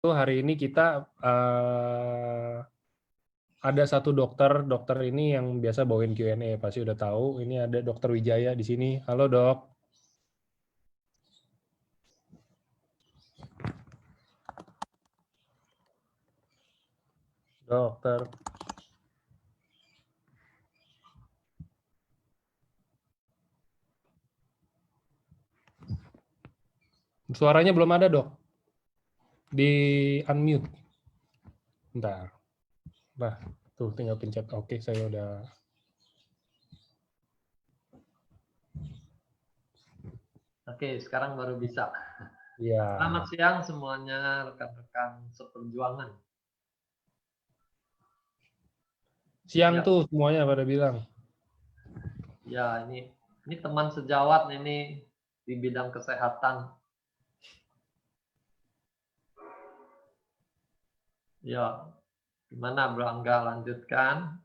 hari ini kita ada satu dokter ini yang biasa bawain Q&A, pasti udah tahu. Ini ada Dokter Wijaya di sini. Halo dok. Dokter. Suaranya belum ada dok. Di unmute. Bentar. Nah, tuh tinggal pencet. Oke, saya udah. Oke, sekarang baru bisa. Ya. Selamat siang semuanya rekan-rekan seperjuangan. Siang Ya. tuh semuanya pada bilang. Ya, ini teman sejawat ini di bidang kesehatan. Ya, gimana Bro Angga, lanjutkan?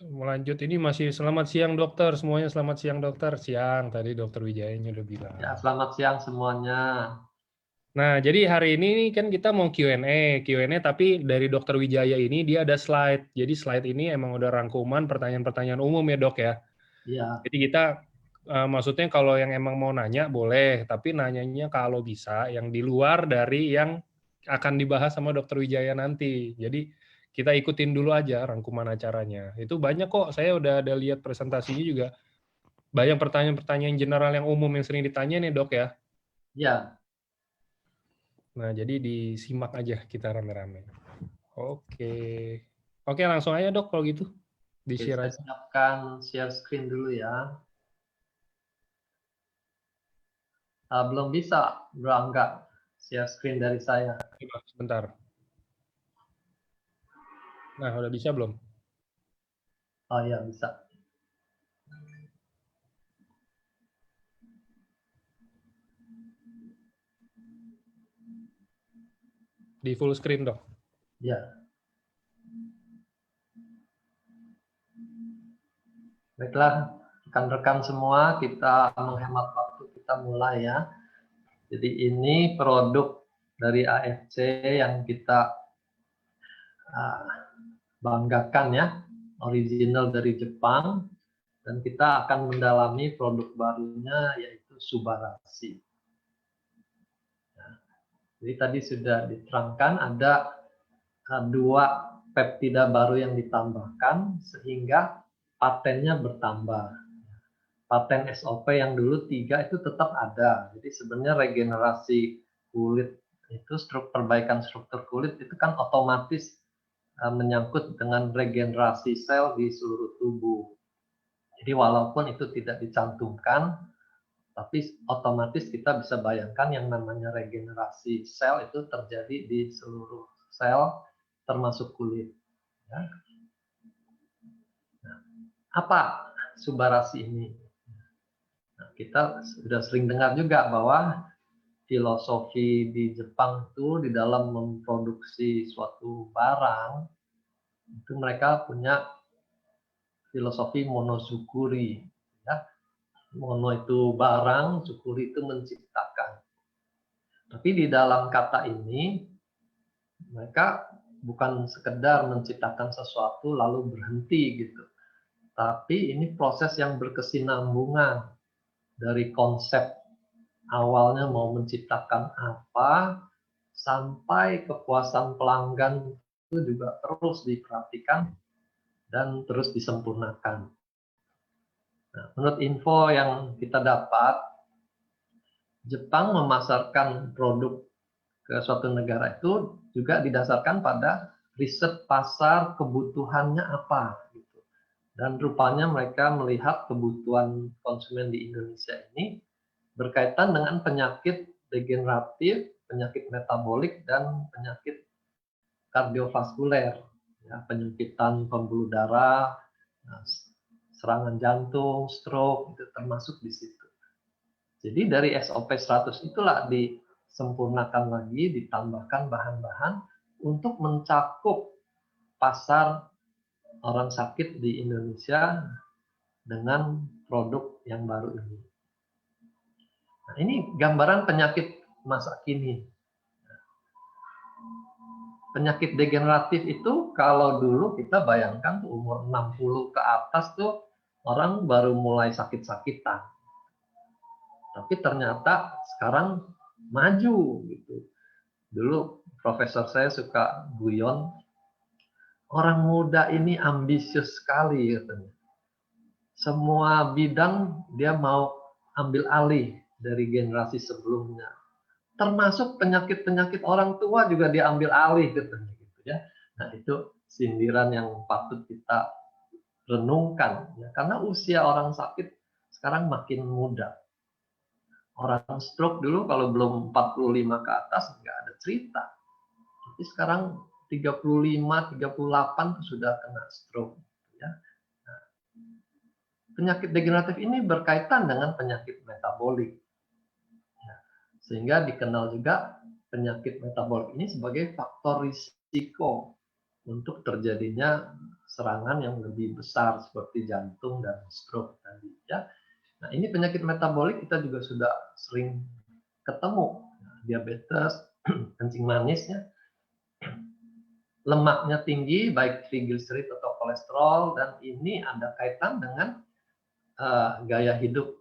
Melanjut ini masih selamat siang dokter, semuanya selamat siang dokter. Siang tadi Dokter Wijayanya udah bilang. Ya, selamat siang semuanya. Nah, jadi hari ini kan kita mau Q&A tapi dari Dokter Wijaya ini dia ada slide. Jadi slide ini emang udah rangkuman pertanyaan-pertanyaan umum ya dok ya. Iya. Jadi kita maksudnya kalau yang emang mau nanya boleh, tapi nanyanya kalau bisa yang di luar dari yang akan dibahas sama Dokter Wijaya nanti. Jadi kita ikutin dulu aja rangkuman acaranya. Itu banyak kok, saya udah ada lihat presentasinya juga. Banyak pertanyaan-pertanyaan general yang umum yang sering ditanya nih dok ya. Ya. Nah, jadi disimak aja kita rame-rame. Oke. Oke, langsung aja dok kalau gitu. Oke, Di-share saya aja. siapkan share screen dulu ya. Belum bisa Bro Angga share screen dari saya. Coba, sebentar. Nah, udah bisa belum? Oh ya, bisa. Di full screen dok. Ya. Baiklah, rekan-rekan semua, kita menghemat waktu, kita mulai ya. Jadi ini produk dari AFC yang kita banggakan ya, original dari Jepang, dan kita akan mendalami produk barunya yaitu Subarashi. Jadi tadi sudah diterangkan ada dua peptida baru yang ditambahkan sehingga patennya bertambah. Paten SOP yang dulu 3 itu tetap ada. Jadi sebenarnya regenerasi kulit itu perbaikan struktur kulit itu kan otomatis menyangkut dengan regenerasi sel di seluruh tubuh. Jadi walaupun itu tidak dicantumkan, tapi otomatis kita bisa bayangkan yang namanya regenerasi sel itu terjadi di seluruh sel termasuk kulit. Ya. Nah, apa Subarashi ini? Nah, kita sudah sering dengar juga bahwa filosofi di Jepang itu di dalam memproduksi suatu barang itu mereka punya filosofi monosukuri. Ya. Mono itu barang, sukuri itu menciptakan. Tapi di dalam kata ini mereka bukan sekedar menciptakan sesuatu lalu berhenti gitu. Tapi ini proses yang berkesinambungan dari konsep awalnya mau menciptakan apa sampai kepuasan pelanggan itu juga terus diperhatikan dan terus disempurnakan. Nah, menurut info yang kita dapat, Jepang memasarkan produk ke suatu negara itu juga didasarkan pada riset pasar kebutuhannya apa gitu. Dan rupanya mereka melihat kebutuhan konsumen di Indonesia ini berkaitan dengan penyakit degeneratif, penyakit metabolik, dan penyakit kardiovaskuler, ya, penyempitan pembuluh darah, serangan jantung, stroke, itu termasuk di situ. Jadi dari SOP 100 itulah disempurnakan lagi, ditambahkan bahan-bahan untuk mencakup pasar orang sakit di Indonesia dengan produk yang baru ini. Nah, ini gambaran penyakit masa kini. Penyakit degeneratif itu kalau dulu kita bayangkan tuh umur 60 ke atas tuh orang baru mulai sakit-sakitan. Tapi ternyata sekarang maju gitu. Dulu profesor saya suka guyon, orang muda ini ambisius sekali katanya. Semua bidang dia mau ambil alih dari generasi sebelumnya. Termasuk penyakit-penyakit orang tua juga diambil alih katanya gitu ya. Nah, itu sindiran yang patut kita renungkan ya, karena usia orang sakit sekarang makin muda. Orang stroke dulu kalau belum 45 ke atas nggak ada cerita. Tapi sekarang 35, 38 sudah kena stroke ya. Nah, penyakit degeneratif ini berkaitan dengan penyakit metabolik. Ya, sehingga dikenal juga penyakit metabolik ini sebagai faktor risiko untuk terjadinya serangan yang lebih besar seperti jantung dan stroke tadi ya. Nah, ini penyakit metabolik kita juga sudah sering ketemu. Nah, diabetes, kencing manis ya. Lemaknya tinggi baik triglycerid atau kolesterol, dan ini ada kaitan dengan gaya hidup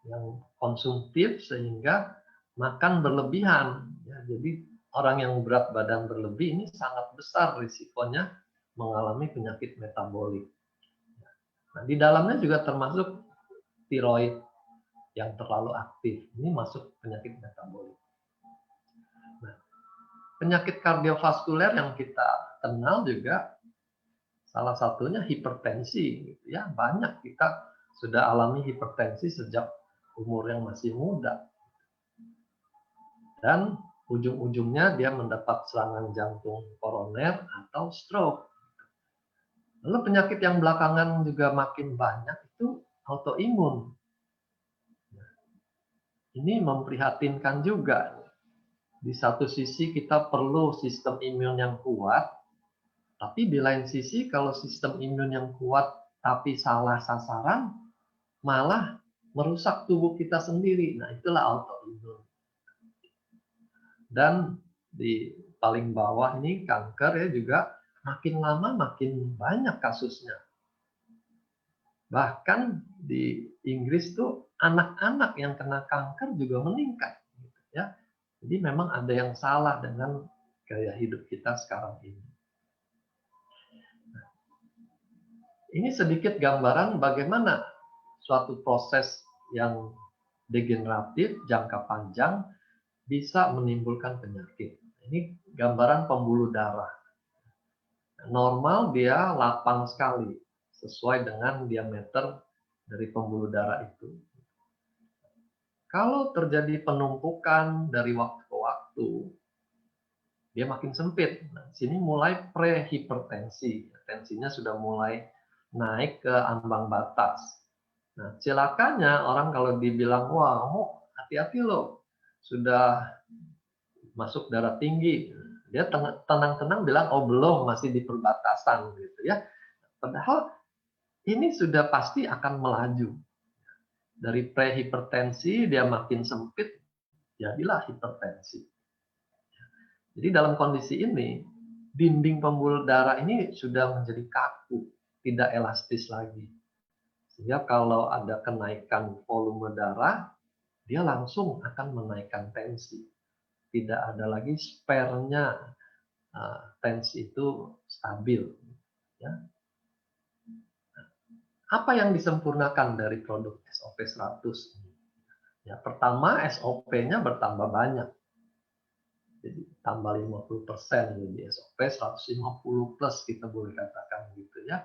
yang konsumtif sehingga makan berlebihan ya. Jadi orang yang berat badan berlebih ini sangat besar risikonya mengalami penyakit metabolik. Nah, di dalamnya juga termasuk tiroid yang terlalu aktif. Ini masuk penyakit metabolik. Nah, penyakit kardiovaskuler yang kita kenal juga salah satunya hipertensi gitu ya. Banyak kita sudah alami hipertensi sejak umur yang masih muda. Dan ujung-ujungnya dia mendapat serangan jantung koroner atau stroke. Lalu penyakit yang belakangan juga makin banyak itu autoimun. Ini memprihatinkan juga. Di satu sisi kita perlu sistem imun yang kuat, tapi di lain sisi kalau sistem imun yang kuat tapi salah sasaran, malah merusak tubuh kita sendiri. Nah, itulah autoimun. Dan di paling bawah ini kanker ya juga makin lama makin banyak kasusnya. Bahkan di Inggris tuh anak-anak yang kena kanker juga meningkat gitu ya. Jadi memang ada yang salah dengan gaya hidup kita sekarang ini. Nah, ini sedikit gambaran bagaimana suatu proses yang degeneratif jangka panjang bisa menimbulkan penyakit. Ini gambaran pembuluh darah. Normal dia lapang sekali, sesuai dengan diameter dari pembuluh darah itu. Kalau terjadi penumpukan dari waktu ke waktu, dia makin sempit. Nah, sini mulai prehipertensi. Tensinya sudah mulai naik ke ambang batas. Nah, celakanya orang kalau dibilang, wah, hati-hati loh, sudah masuk darah tinggi. Dia tenang-tenang bilang, oh belum, masih di perbatasan gitu ya. Padahal ini sudah pasti akan melaju. Dari prehipertensi dia makin sempit, jadilah hipertensi. Jadi dalam kondisi ini, dinding pembuluh darah ini sudah menjadi kaku, tidak elastis lagi. Sehingga kalau ada kenaikan volume darah, dia langsung akan menaikkan tensi. Tidak ada lagi spare-nya, tensi itu stabil. Ya. Apa yang disempurnakan dari produk SOP 100 ini? Ya, pertama SOP-nya bertambah banyak. Jadi tambah 50%, jadi SOP 150 plus kita boleh katakan gitu ya.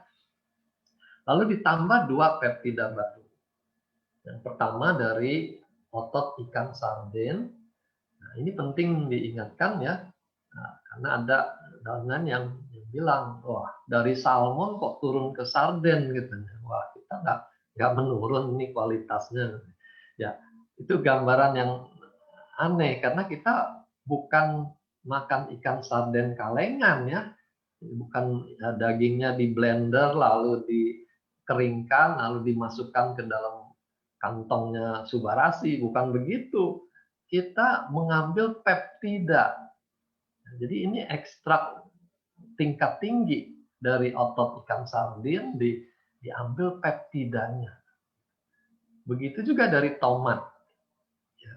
Lalu ditambah 2 peptida baru. Yang pertama dari otot ikan sarden. Nah, ini penting diingatkan ya. Nah, karena ada dengan yang bilang, wah dari salmon kok turun ke sarden gitu. Wah, kita nggak menurun ini kualitasnya. Ya, itu gambaran yang aneh karena kita bukan makan ikan sarden kalengan ya. Bukan dagingnya di blender lalu dikeringkan lalu dimasukkan ke dalam kantongnya Subarasi, bukan begitu. Kita mengambil peptida Jadi ini ekstrak tingkat tinggi dari otot ikan sardin diambil peptidanya. Begitu juga dari tomat. Ya.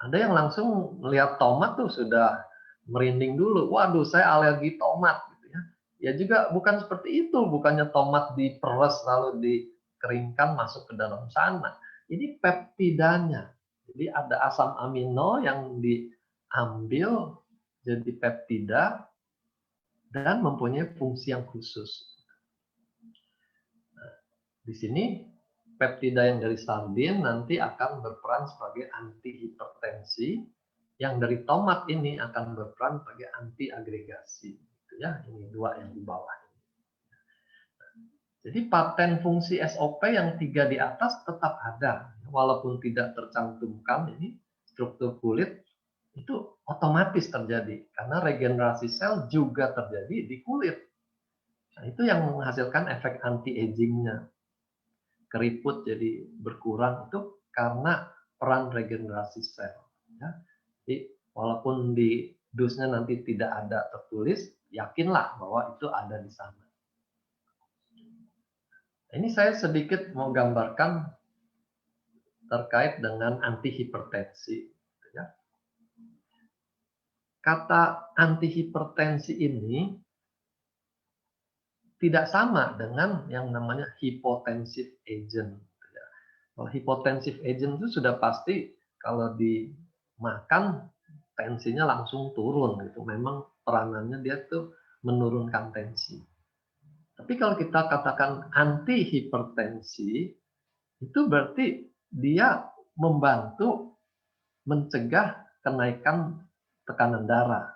Ada yang langsung melihat tomat tuh sudah merinding dulu. Waduh, saya alergi tomat. Gitu ya. Ya juga bukan seperti itu. Bukannya tomat diperes lalu dikeringkan masuk ke dalam sana. Ini peptidanya. Jadi ada asam amino yang diambil jadi peptida dan mempunyai fungsi yang khusus. Nah, di sini peptida yang dari sardin nanti akan berperan sebagai antihipertensi, yang dari tomat ini akan berperan sebagai anti agregasi. Ya, ini dua yang di bawah. Jadi paten fungsi SOP yang 3 di atas tetap ada, walaupun tidak tercantumkan ini struktur kulit itu otomatis terjadi karena regenerasi sel juga terjadi di kulit. Nah, itu yang menghasilkan efek anti-aging-nya. Keriput jadi berkurang itu karena peran regenerasi sel. Ya. Jadi walaupun di dusnya nanti tidak ada tertulis, yakinlah bahwa itu ada di sana. Ini saya sedikit mau gambarkan terkait dengan antihipertensi. Ya. Kata antihipertensi ini tidak sama dengan yang namanya hypotensive agent. Kalau hypotensive agent itu sudah pasti kalau dimakan tensinya langsung turun gitu. Memang peranannya dia tuh menurunkan tensi. Tapi kalau kita katakan anti hipertensi, itu berarti dia membantu mencegah kenaikan tekanan darah.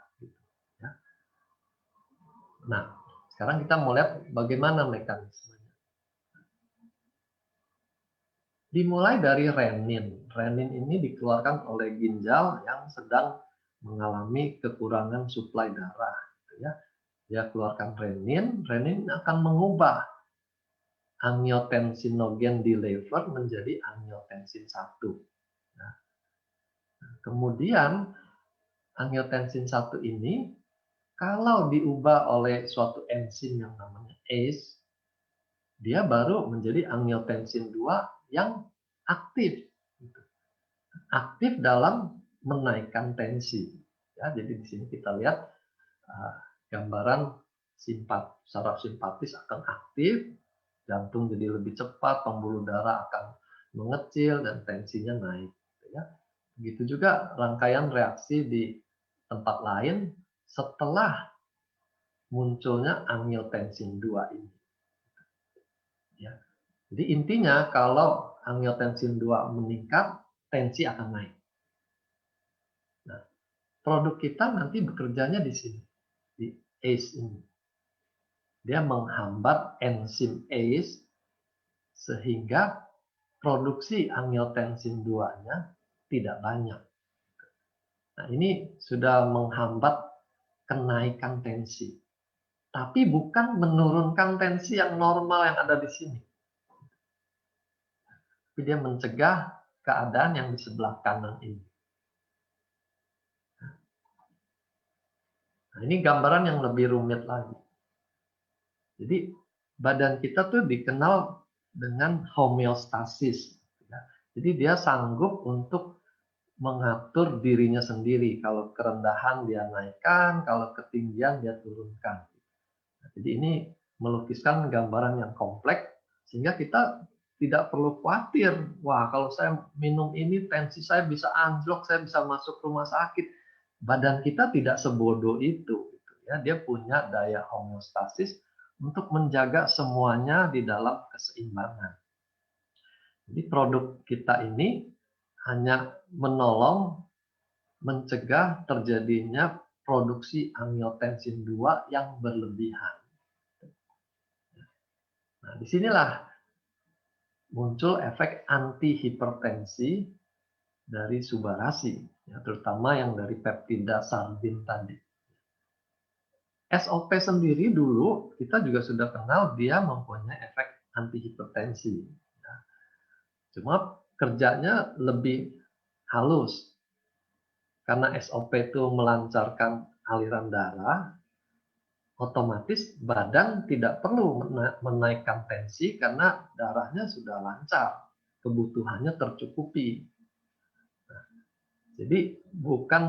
Nah, sekarang kita mau lihat bagaimana mekanismenya. Dimulai dari renin. Renin ini dikeluarkan oleh ginjal yang sedang mengalami kekurangan suplai darah. Ya. Dia keluarkan renin, renin akan mengubah angiotensinogen di liver menjadi angiotensin 1. Nah, kemudian angiotensin 1 ini kalau diubah oleh suatu enzim yang namanya ACE, dia baru menjadi angiotensin 2 yang aktif. Aktif dalam menaikkan tensi. Ya, jadi di sini kita lihat gambaran saraf simpatis akan aktif, jantung jadi lebih cepat, pembuluh darah akan mengecil dan tensinya naik. Ya. Begitu juga rangkaian reaksi di tempat lain setelah munculnya angiotensin 2 ini. Ya. Jadi intinya kalau angiotensin 2 meningkat, tensi akan naik. Nah, produk kita nanti bekerjanya di sini, di ACE ini. Dia menghambat enzim ACE sehingga produksi angiotensin 2-nya tidak banyak. Nah, ini sudah menghambat kenaikan tensi. Tapi bukan menurunkan tensi yang normal yang ada di sini. Tapi dia mencegah keadaan yang di sebelah kanan ini. Nah, ini gambaran yang lebih rumit lagi. Jadi badan kita tuh dikenal dengan homeostasis. Jadi dia sanggup untuk mengatur dirinya sendiri. Kalau kerendahan dia naikkan, kalau ketinggian dia turunkan. Jadi ini melukiskan gambaran yang kompleks sehingga kita tidak perlu khawatir. Wah, kalau saya minum ini tensi saya bisa anjlok, saya bisa masuk rumah sakit. Badan kita tidak sebodoh itu. Ya, dia punya daya homeostasis untuk menjaga semuanya di dalam keseimbangan. Jadi produk kita ini hanya menolong mencegah terjadinya produksi angiotensin 2 yang berlebihan. Nah, disinilah muncul efek antihipertensi dari subarasi, ya, terutama yang dari peptida sardin tadi. SOP sendiri dulu kita juga sudah kenal dia mempunyai efek antihipertensi. Ya. Cuma kerjanya lebih halus. Karena SOP itu melancarkan aliran darah, otomatis badan tidak perlu menaikkan tensi karena darahnya sudah lancar, kebutuhannya tercukupi. Jadi bukan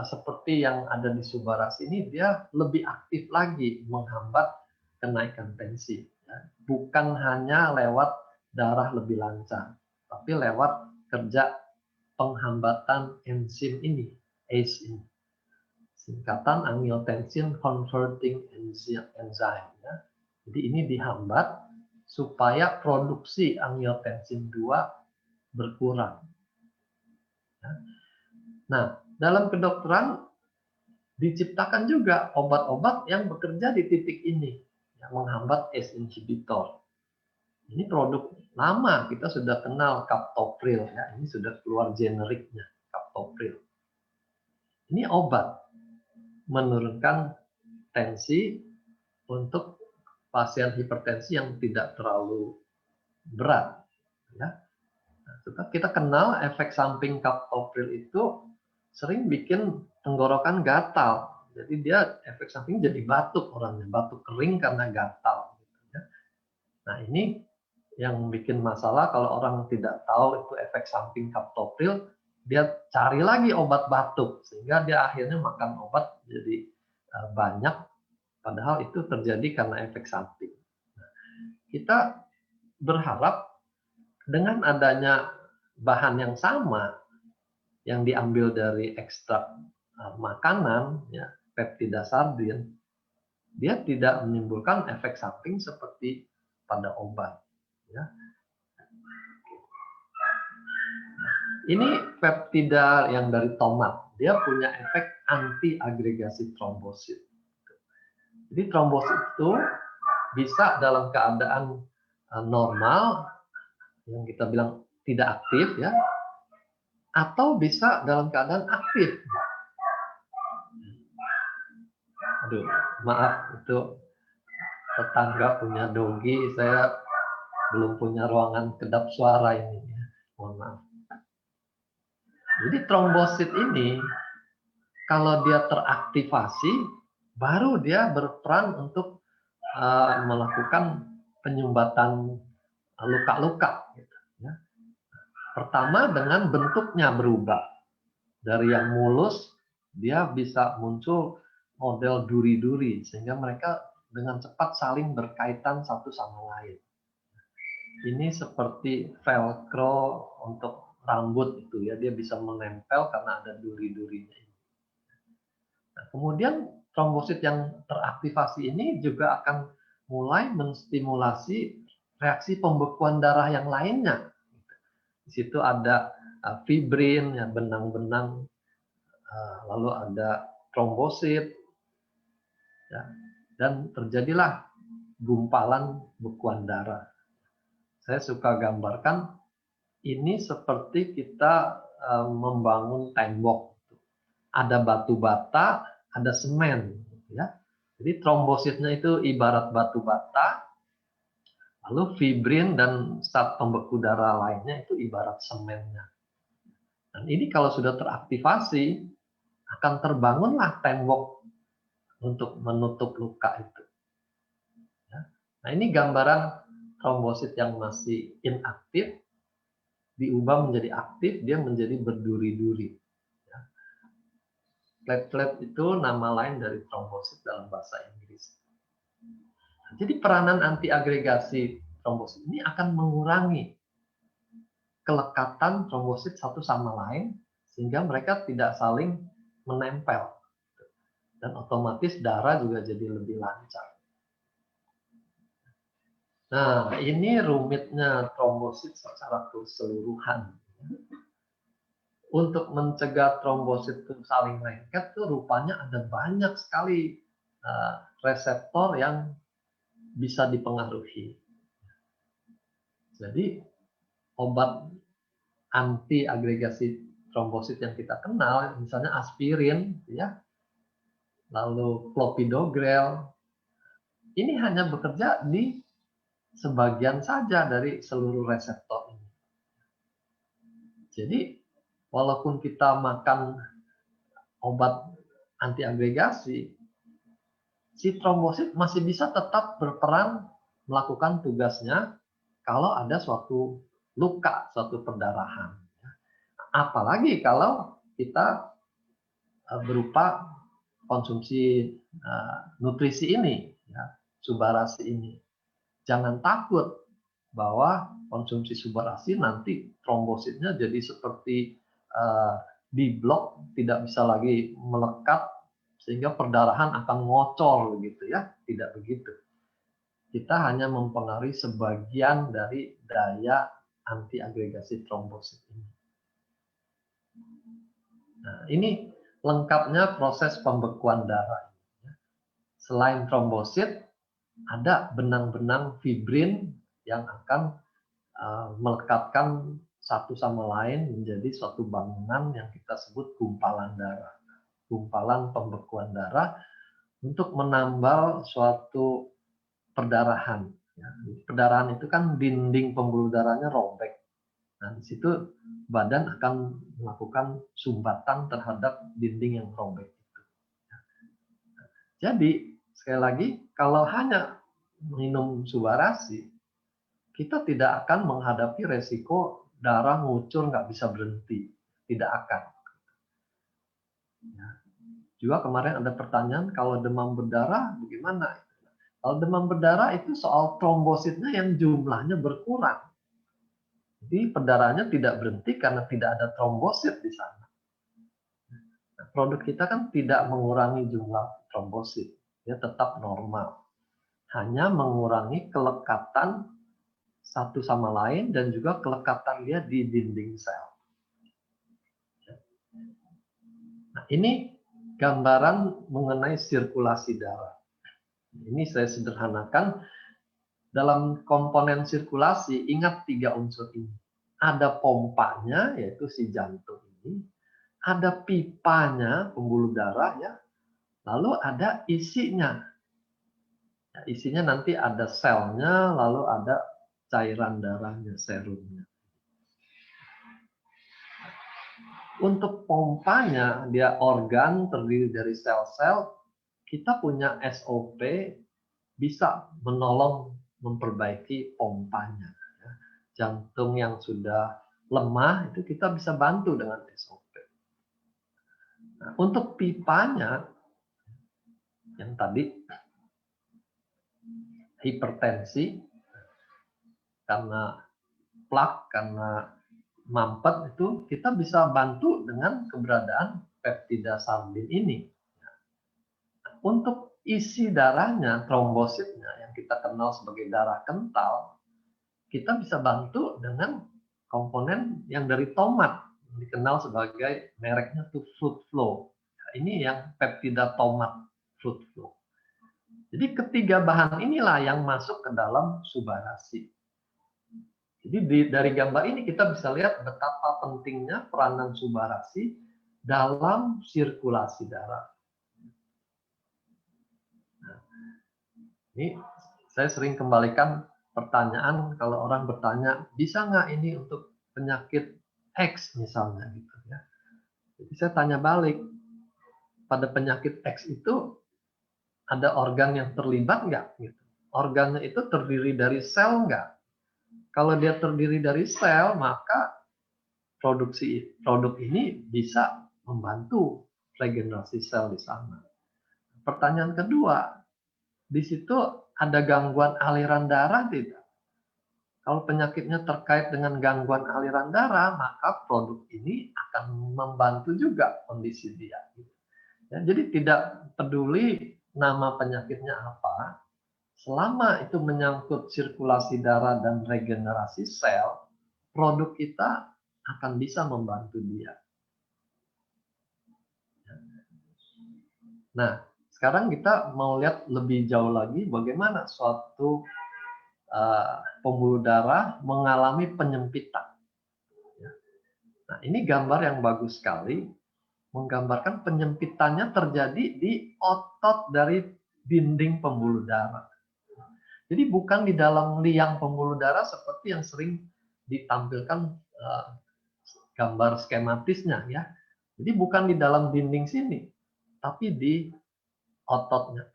seperti yang ada di Subaras ini, dia lebih aktif lagi menghambat kenaikan tensi. Ya. Bukan hanya lewat darah lebih lancar, tapi lewat kerja penghambatan enzim ini, ACE ini. Singkatan angiotensin converting enzyme. Ya. Jadi ini dihambat supaya produksi angiotensin 2 berkurang. Ya. Nah, dalam kedokteran diciptakan juga obat-obat yang bekerja di titik ini, yang menghambat ACE inhibitor. Ini produk lama, kita sudah kenal captopril, ya. Ini sudah keluar generiknya, captopril. Ini obat menurunkan tensi untuk pasien hipertensi yang tidak terlalu berat. Ya. Nah, kita kenal efek samping captopril itu sering bikin tenggorokan gatal. Jadi dia efek samping jadi batuk orangnya, batuk kering karena gatal. Nah ini yang bikin masalah kalau orang tidak tahu itu efek samping captopril, dia cari lagi obat batuk sehingga dia akhirnya makan obat jadi banyak, padahal itu terjadi karena efek samping. Nah, kita berharap dengan adanya bahan yang sama yang diambil dari ekstrak makanan, ya, peptida sardin, dia tidak menimbulkan efek samping seperti pada obat. Ya. Ini peptida yang dari tomat, dia punya efek anti agregasi trombosit. Jadi trombosit itu bisa dalam keadaan normal, yang kita bilang tidak aktif, ya, atau bisa dalam keadaan aktif. Aduh, maaf, itu tetangga punya dogi, saya belum punya ruangan kedap suara ini. Mohon maaf. Jadi trombosit ini, kalau dia teraktivasi, baru dia berperan untuk melakukan penyumbatan luka-luka. Pertama dengan bentuknya berubah. Dari yang mulus, dia bisa muncul model duri-duri, sehingga mereka dengan cepat saling berkaitan satu sama lain. Ini seperti velcro untuk rambut itu ya, dia bisa menempel karena ada duri-durinya. Nah, kemudian trombosit yang teraktivasi ini juga akan mulai menstimulasi reaksi pembekuan darah yang lainnya. Di situ ada fibrin, ya, benang-benang, lalu ada trombosit, ya, dan terjadilah gumpalan bekuan darah. Saya suka gambarkan ini seperti kita membangun tembok. Ada batu bata, ada semen, ya. Jadi trombositnya itu ibarat batu bata, lalu fibrin dan zat pembeku darah lainnya itu ibarat semennya. Dan ini kalau sudah teraktivasi, akan terbangunlah tembok untuk menutup luka itu. Ya. Nah ini gambaran trombosit yang masih inaktif, diubah menjadi aktif, dia menjadi berduri-duri. Ya. Platelet itu nama lain dari trombosit dalam bahasa Inggris. Nah, jadi peranan antiagregasi trombosit ini akan mengurangi kelekatan trombosit satu sama lain, sehingga mereka tidak saling menempel. Dan otomatis darah juga jadi lebih lancar. Nah, ini rumitnya trombosit secara keseluruhan. Untuk mencegah trombosit itu saling lengket, tuh rupanya ada banyak sekali reseptor yang bisa dipengaruhi. Jadi, obat anti agregasi trombosit yang kita kenal, misalnya aspirin, ya, lalu clopidogrel, ini hanya bekerja di sebagian saja dari seluruh reseptor ini. Jadi, walaupun kita makan obat antiagregasi, si trombosit masih bisa tetap berperan melakukan tugasnya kalau ada suatu luka, suatu perdarahan. Apalagi kalau kita berupa konsumsi nutrisi ini, ya, subarasi ini. Jangan takut bahwa konsumsi subarasi nanti trombositnya jadi seperti diblok, tidak bisa lagi melekat sehingga perdarahan akan ngocor begitu ya. Tidak begitu. Kita hanya mempengaruhi sebagian dari daya antiagregasi trombosit ini. Nah, ini lengkapnya proses pembekuan darah. Selain trombosit, ada benang-benang fibrin yang akan melekatkan satu sama lain menjadi suatu bangunan yang kita sebut gumpalan darah. Gumpalan pembekuan darah untuk menambal suatu perdarahan. Perdarahan itu kan dinding pembuluh darahnya robek. Nah, di situ badan akan melakukan sumbatan terhadap dinding yang robek itu. Jadi, sekali lagi, kalau hanya minum subarasi, kita tidak akan menghadapi resiko darah ngucur nggak bisa berhenti. Tidak akan. Ya. Juga kemarin ada pertanyaan, kalau demam berdarah bagaimana? Kalau demam berdarah itu soal trombositnya yang jumlahnya berkurang. Jadi perdarahannya tidak berhenti karena tidak ada trombosit di sana. Nah, produk kita kan tidak mengurangi jumlah trombosit, dia tetap normal. Hanya mengurangi kelekatan satu sama lain dan juga kelekatan dia di dinding sel. Nah, ini gambaran mengenai sirkulasi darah. Ini saya sederhanakan. Dalam komponen sirkulasi, ingat 3 unsur ini. Ada pompanya, yaitu si jantung ini. Ada pipanya, pembuluh darah, ya. Lalu ada isinya. Ya, isinya nanti ada selnya, lalu ada cairan darahnya, serumnya. Untuk pompanya, dia organ terdiri dari sel-sel. Kita punya SOP bisa menolong memperbaiki pompanya. Jantung yang sudah lemah itu kita bisa bantu dengan SOP. Nah, untuk pipanya yang tadi hipertensi karena plak, karena mampet, itu kita bisa bantu dengan keberadaan peptida sambin ini. Untuk isi darahnya, trombositnya yang kita kenal sebagai darah kental, kita bisa bantu dengan komponen yang dari tomat, yang dikenal sebagai mereknya tuh Fruit Flow. Nah, ini yang peptida tomat Fruit Flow. Jadi ketiga bahan inilah yang masuk ke dalam subarasi. Jadi dari gambar ini kita bisa lihat betapa pentingnya peranan subarasi dalam sirkulasi darah. Nah, ini saya sering kembalikan pertanyaan kalau orang bertanya, bisa nggak ini untuk penyakit X misalnya gitu ya. Jadi saya tanya balik, pada penyakit X itu ada organ yang terlibat nggak? Gitu. Organnya itu terdiri dari sel nggak? Kalau dia terdiri dari sel, maka produk ini bisa membantu regenerasi sel di sana. Pertanyaan kedua, di situ ada gangguan aliran darah tidak? Kalau penyakitnya terkait dengan gangguan aliran darah, maka produk ini akan membantu juga kondisi dia. Ya, jadi tidak peduli nama penyakitnya apa, selama itu menyangkut sirkulasi darah dan regenerasi sel, produk kita akan bisa membantu dia. Nah, sekarang kita mau lihat lebih jauh lagi bagaimana suatu pembuluh darah mengalami penyempitan. Nah, ini gambar yang bagus sekali, menggambarkan penyempitannya terjadi di otot dari dinding pembuluh darah. Jadi bukan di dalam liang pembuluh darah seperti yang sering ditampilkan gambar skematisnya ya. Jadi bukan di dalam dinding sini, tapi di ototnya.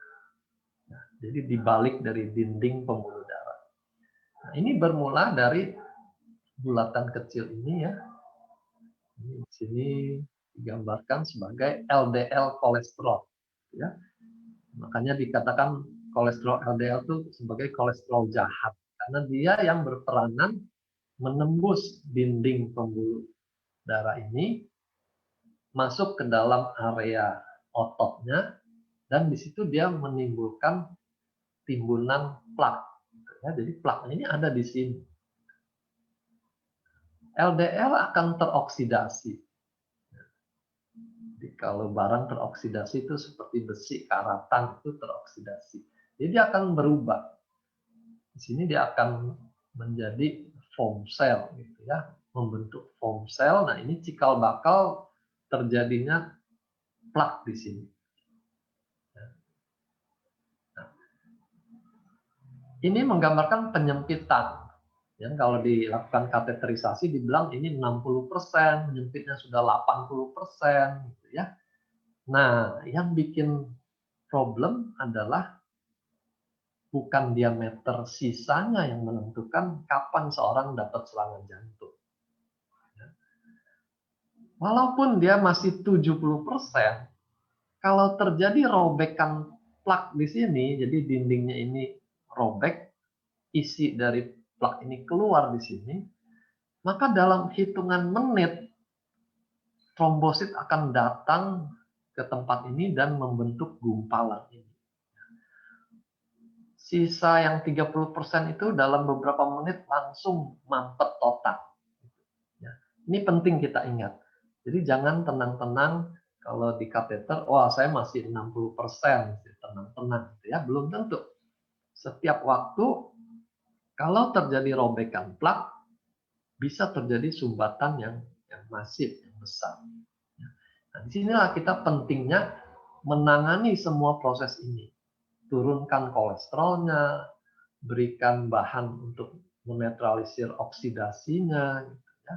Nah, jadi dibalik dari dinding pembuluh darah. Nah, ini bermula dari bulatan kecil ini ya. Ini di sini digambarkan sebagai LDL kolesterol. Ya. Makanya dikatakan kolesterol LDL itu sebagai kolesterol jahat. Karena dia yang berperanan menembus dinding pembuluh darah ini, masuk ke dalam area ototnya, dan di situ dia menimbulkan timbunan plak. Ya, jadi plaknya ini ada di sini. LDL akan teroksidasi. Jadi kalau barang teroksidasi itu seperti besi, karatan itu teroksidasi. Jadi dia akan berubah. Di sini dia akan menjadi foam cell, gitu ya, membentuk foam cell. Nah ini cikal bakal terjadinya plak di sini. Nah, ini menggambarkan penyempitan. Ya, kalau dilakukan kateterisasi dibilang ini 60%, menyempitnya sudah 80%, gitu ya. Nah, yang bikin problem adalah bukan diameter sisanya yang menentukan kapan seorang dapat serangan jantung. Walaupun dia masih 70%, kalau terjadi robekan plak di sini, jadi dindingnya ini robek, isi dari plak ini keluar di sini, maka dalam hitungan menit trombosit akan datang ke tempat ini dan membentuk gumpalan ini. Sisa yang 30% itu dalam beberapa menit langsung mampet total. Ya. Ini penting kita ingat. Jadi jangan tenang-tenang kalau di kateter, wah saya masih 60%, tenang-tenang. Ya, belum tentu. Setiap waktu, kalau terjadi robekan plak, bisa terjadi sumbatan yang masif, yang besar. Nah, disinilah kita pentingnya menangani semua proses ini. Turunkan kolesterolnya, berikan bahan untuk menetralisir oksidasinya, gitu ya.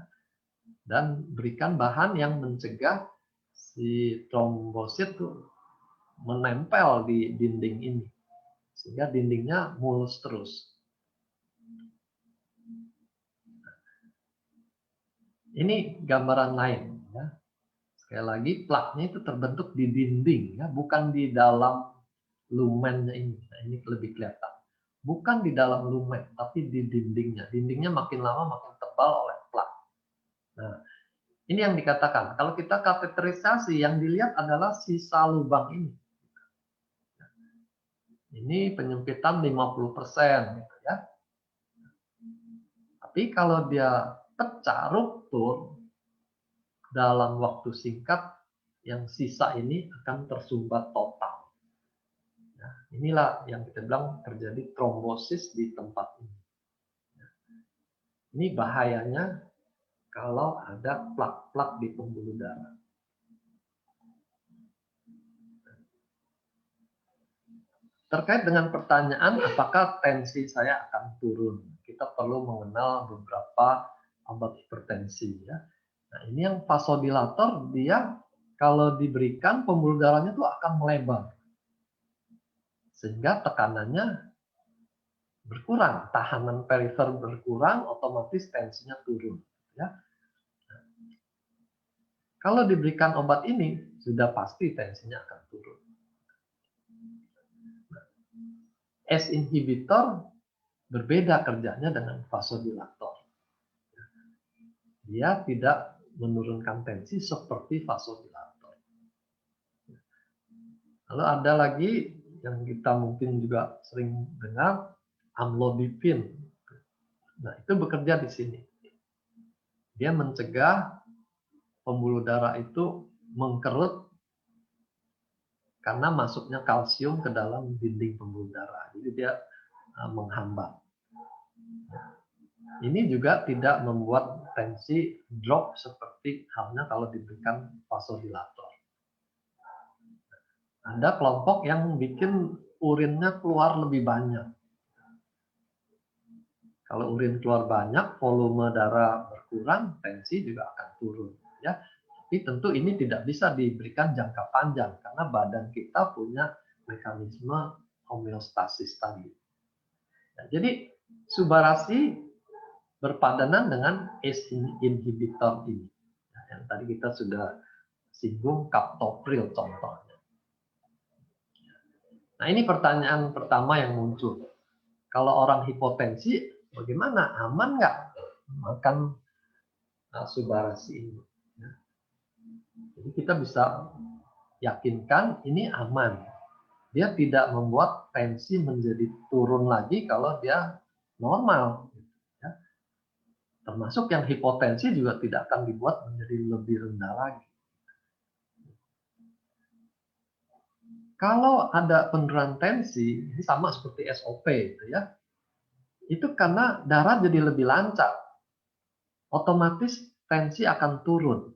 Dan berikan bahan yang mencegah si trombosit tuh menempel di dinding ini, sehingga dindingnya mulus terus. Ini gambaran lain. Ya. Sekali lagi, plaknya itu terbentuk di dinding, ya, bukan di dalam lumennya ini. Nah, ini lebih kelihatan. Bukan di dalam lumen, tapi di dindingnya. Dindingnya makin lama makin tebal oleh plak. Nah, ini yang dikatakan. Kalau kita kateterisasi, yang dilihat adalah sisa lubang ini. Ini penyempitan 50%, gitu ya. Tapi kalau dia pecah, ruptur, dalam waktu singkat, yang sisa ini akan tersumbat total. Nah, inilah yang kita bilang terjadi trombosis di tempat ini. Ini bahayanya kalau ada plak-plak di pembuluh darah. Terkait dengan pertanyaan apakah tensi saya akan turun, kita perlu mengenal beberapa obat hipertensi. Ya. Nah, ini yang vasodilator, dia kalau diberikan pembuluh darahnya itu akan melebar, sehingga tekanannya berkurang, tahanan perifer berkurang, otomatis tensinya turun. Ya. Kalau diberikan obat ini, sudah pasti tensinya akan turun. ACE inhibitor berbeda kerjanya dengan vasodilator. Dia tidak menurunkan tensi seperti vasodilator. Lalu ada lagi yang kita mungkin juga sering dengar, amlodipin. Nah, itu bekerja di sini. Dia mencegah pembuluh darah itu mengkerut karena masuknya kalsium ke dalam dinding pembuluh darah. Jadi dia menghambat. Ini juga tidak membuat tensi drop seperti halnya kalau diberikan vasodilator. Ada kelompok yang bikin urinnya keluar lebih banyak. Kalau urin keluar banyak, volume darah berkurang, tensi juga akan turun. Ya. Tapi Tapi tentu ini tidak bisa diberikan jangka panjang karena badan kita punya mekanisme homeostasis tadi. Nah, jadi subarasi berpadanan dengan ACE inhibitor ini. Nah, yang tadi kita sudah singgung captopril contohnya. Nah, ini pertanyaan pertama yang muncul. Kalau orang hipotensi, bagaimana? Aman nggak makan subarasi ini? Jadi kita bisa yakinkan ini aman. Dia tidak membuat tensi menjadi turun lagi kalau dia normal. Termasuk yang hipotensi juga tidak akan dibuat menjadi lebih rendah lagi. Kalau ada penurunan tensi, ini sama seperti SOP, gitu ya. Itu karena darah jadi lebih lancar. Otomatis tensi akan turun.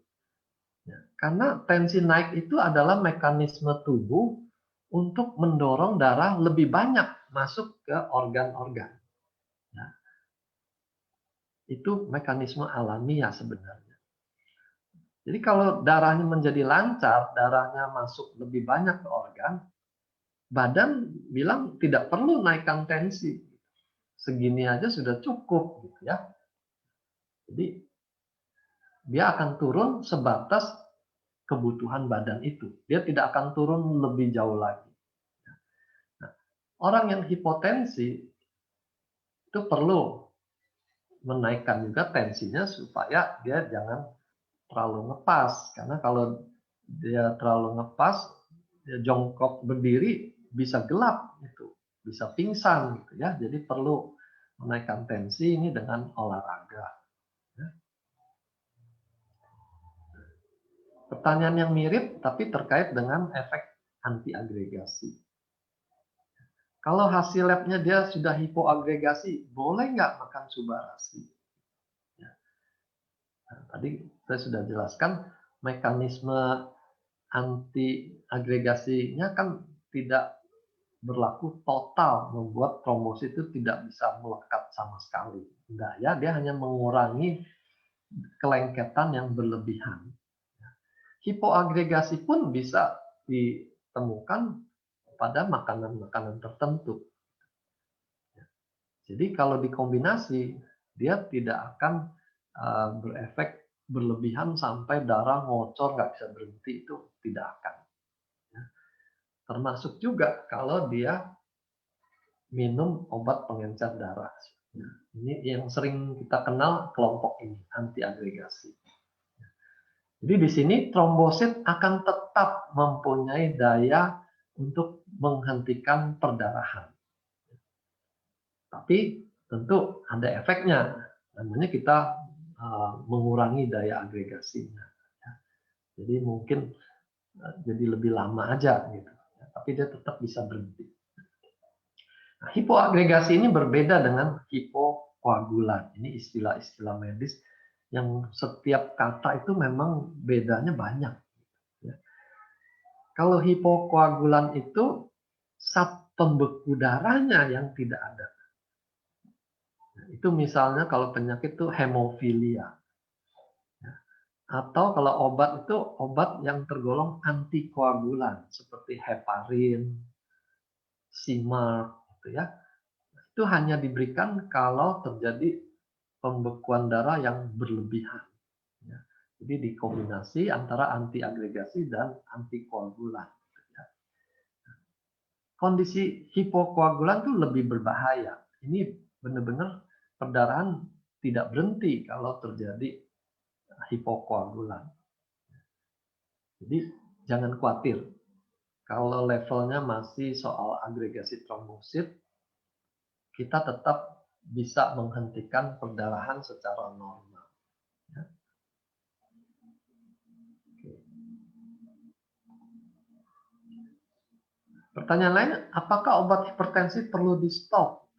Karena tensi naik itu adalah mekanisme tubuh untuk mendorong darah lebih banyak masuk ke organ-organ. Itu mekanisme alamiah sebenarnya. Jadi kalau darahnya menjadi lancar, darahnya masuk lebih banyak ke organ, badan bilang tidak perlu naikkan tensi. Segini aja sudah cukup gitu ya. Jadi dia akan turun sebatas kebutuhan badan itu. Dia tidak akan turun lebih jauh lagi. Nah, orang yang hipotensi itu perlu menaikkan juga tensinya supaya dia jangan terlalu ngepas. Karena kalau dia terlalu ngepas, dia jongkok berdiri bisa gelap itu, bisa pingsan gitu ya. Jadi perlu menaikkan tensi ini dengan olahraga. Pertanyaan yang mirip tapi terkait dengan efek antiagregasi. Kalau hasil labnya dia sudah hipoagregasi, boleh nggak makan subarasi? Nah, tadi saya sudah jelaskan mekanisme antiagregasinya kan tidak berlaku total, membuat trombosit itu tidak bisa melekat sama sekali. Enggak ya, dia hanya mengurangi kelengketan yang berlebihan. Hipoagregasi pun bisa ditemukan pada makanan-makanan tertentu. Jadi kalau dikombinasi, dia tidak akan berefek berlebihan sampai darah ngocor nggak bisa berhenti, itu tidak akan. Termasuk juga kalau dia minum obat pengencer darah. Ini yang sering kita kenal kelompok ini, antiagregasi. Jadi di sini trombosit akan tetap mempunyai daya untuk menghentikan perdarahan. Tapi tentu ada efeknya, namanya kita mengurangi daya agregasinya. Jadi mungkin jadi lebih lama aja gitu, tapi dia tetap bisa berhenti. Nah, hipoagregasi ini berbeda dengan hipokoagulan. Ini istilah-istilah medis yang setiap kata itu memang bedanya banyak. Kalau hipokoagulan itu zat pembeku darahnya yang tidak ada. Itu misalnya kalau penyakit itu hemofilia. Atau kalau obat itu obat yang tergolong antikoagulan seperti heparin, Simarp, gitu ya. Itu hanya diberikan kalau terjadi pembekuan darah yang berlebihan. Jadi dikombinasi antara antiagregasi dan antikoagulan. Kondisi hipokoagulan itu lebih berbahaya. Ini benar-benar perdarahan tidak berhenti kalau terjadi hipokoagulan. Jadi jangan khawatir. Kalau levelnya masih soal agregasi trombosit, kita tetap bisa menghentikan perdarahan secara normal. Pertanyaan lain, apakah obat hipertensi perlu di-stop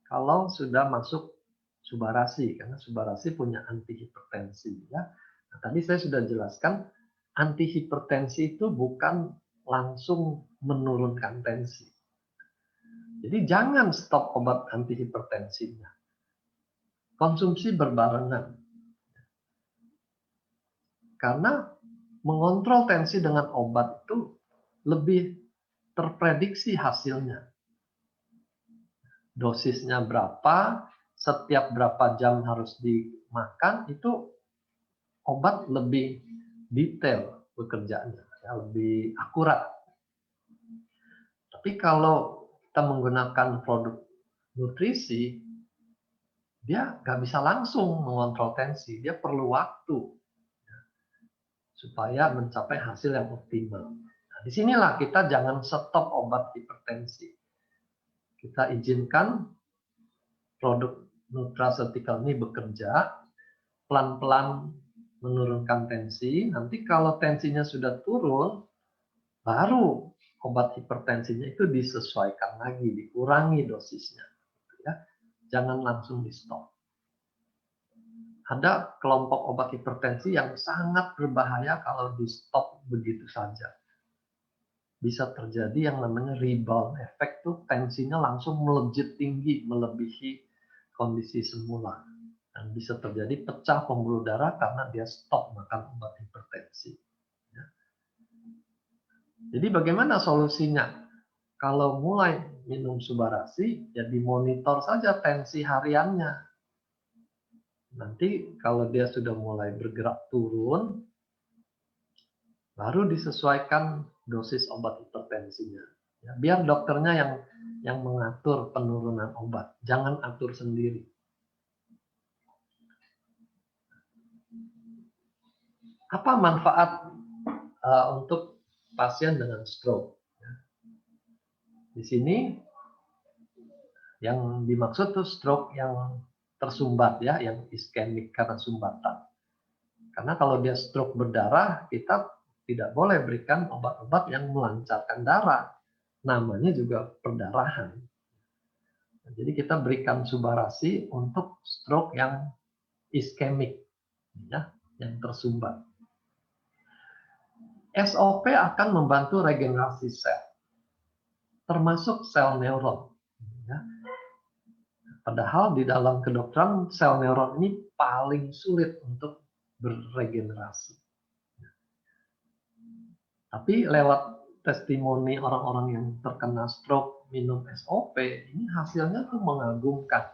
kalau sudah masuk subarasi? Karena subarasi punya antihipertensi. Ya. Nah, tadi saya sudah jelaskan, antihipertensi itu bukan langsung menurunkan tensi. Jadi jangan stop obat antihipertensinya. Konsumsi berbarengan. Karena mengontrol tensi dengan obat itu lebih terprediksi hasilnya. Dosisnya berapa, setiap berapa jam harus dimakan, itu obat lebih detail bekerjanya, ya, lebih akurat. Tapi kalau kita menggunakan produk nutrisi, dia nggak bisa langsung mengontrol tensi, dia perlu waktu supaya mencapai hasil yang optimal. Nah, disinilah kita jangan stop obat hipertensi. Kita izinkan produk nutraceutical ini bekerja, pelan-pelan menurunkan tensi. Nanti kalau tensinya sudah turun, baru obat hipertensinya itu disesuaikan lagi, dikurangi dosisnya. Ya. Jangan langsung di stop. Ada kelompok obat hipertensi yang sangat berbahaya kalau di stop begitu saja. Bisa terjadi yang namanya rebound effect, tuh tensinya langsung melejit tinggi, melebihi kondisi semula. Dan bisa terjadi pecah pembuluh darah karena dia stop makan obat hipertensi. Jadi bagaimana solusinya? Kalau mulai minum Subarasi, ya dimonitor saja tensi hariannya. Nanti kalau dia sudah mulai bergerak turun, baru disesuaikan dosis obat hipertensinya. Ya, biar dokternya yang mengatur penurunan obat, jangan atur sendiri. Apa manfaat untuk pasien dengan stroke? Di sini yang dimaksud tuh stroke yang tersumbat, ya, yang iskemik karena sumbatan. Karena kalau dia stroke berdarah, kita tidak boleh berikan obat-obat yang melancarkan darah. Namanya juga perdarahan. Jadi kita berikan Subarasi untuk stroke yang iskemik, ya, yang tersumbat. SOP akan membantu regenerasi sel, termasuk sel neuron. Ya. Padahal di dalam kedokteran sel neuron ini paling sulit untuk beregenerasi. Tapi lewat testimoni orang-orang yang terkena stroke minum SOP, ini hasilnya tuh mengagumkan.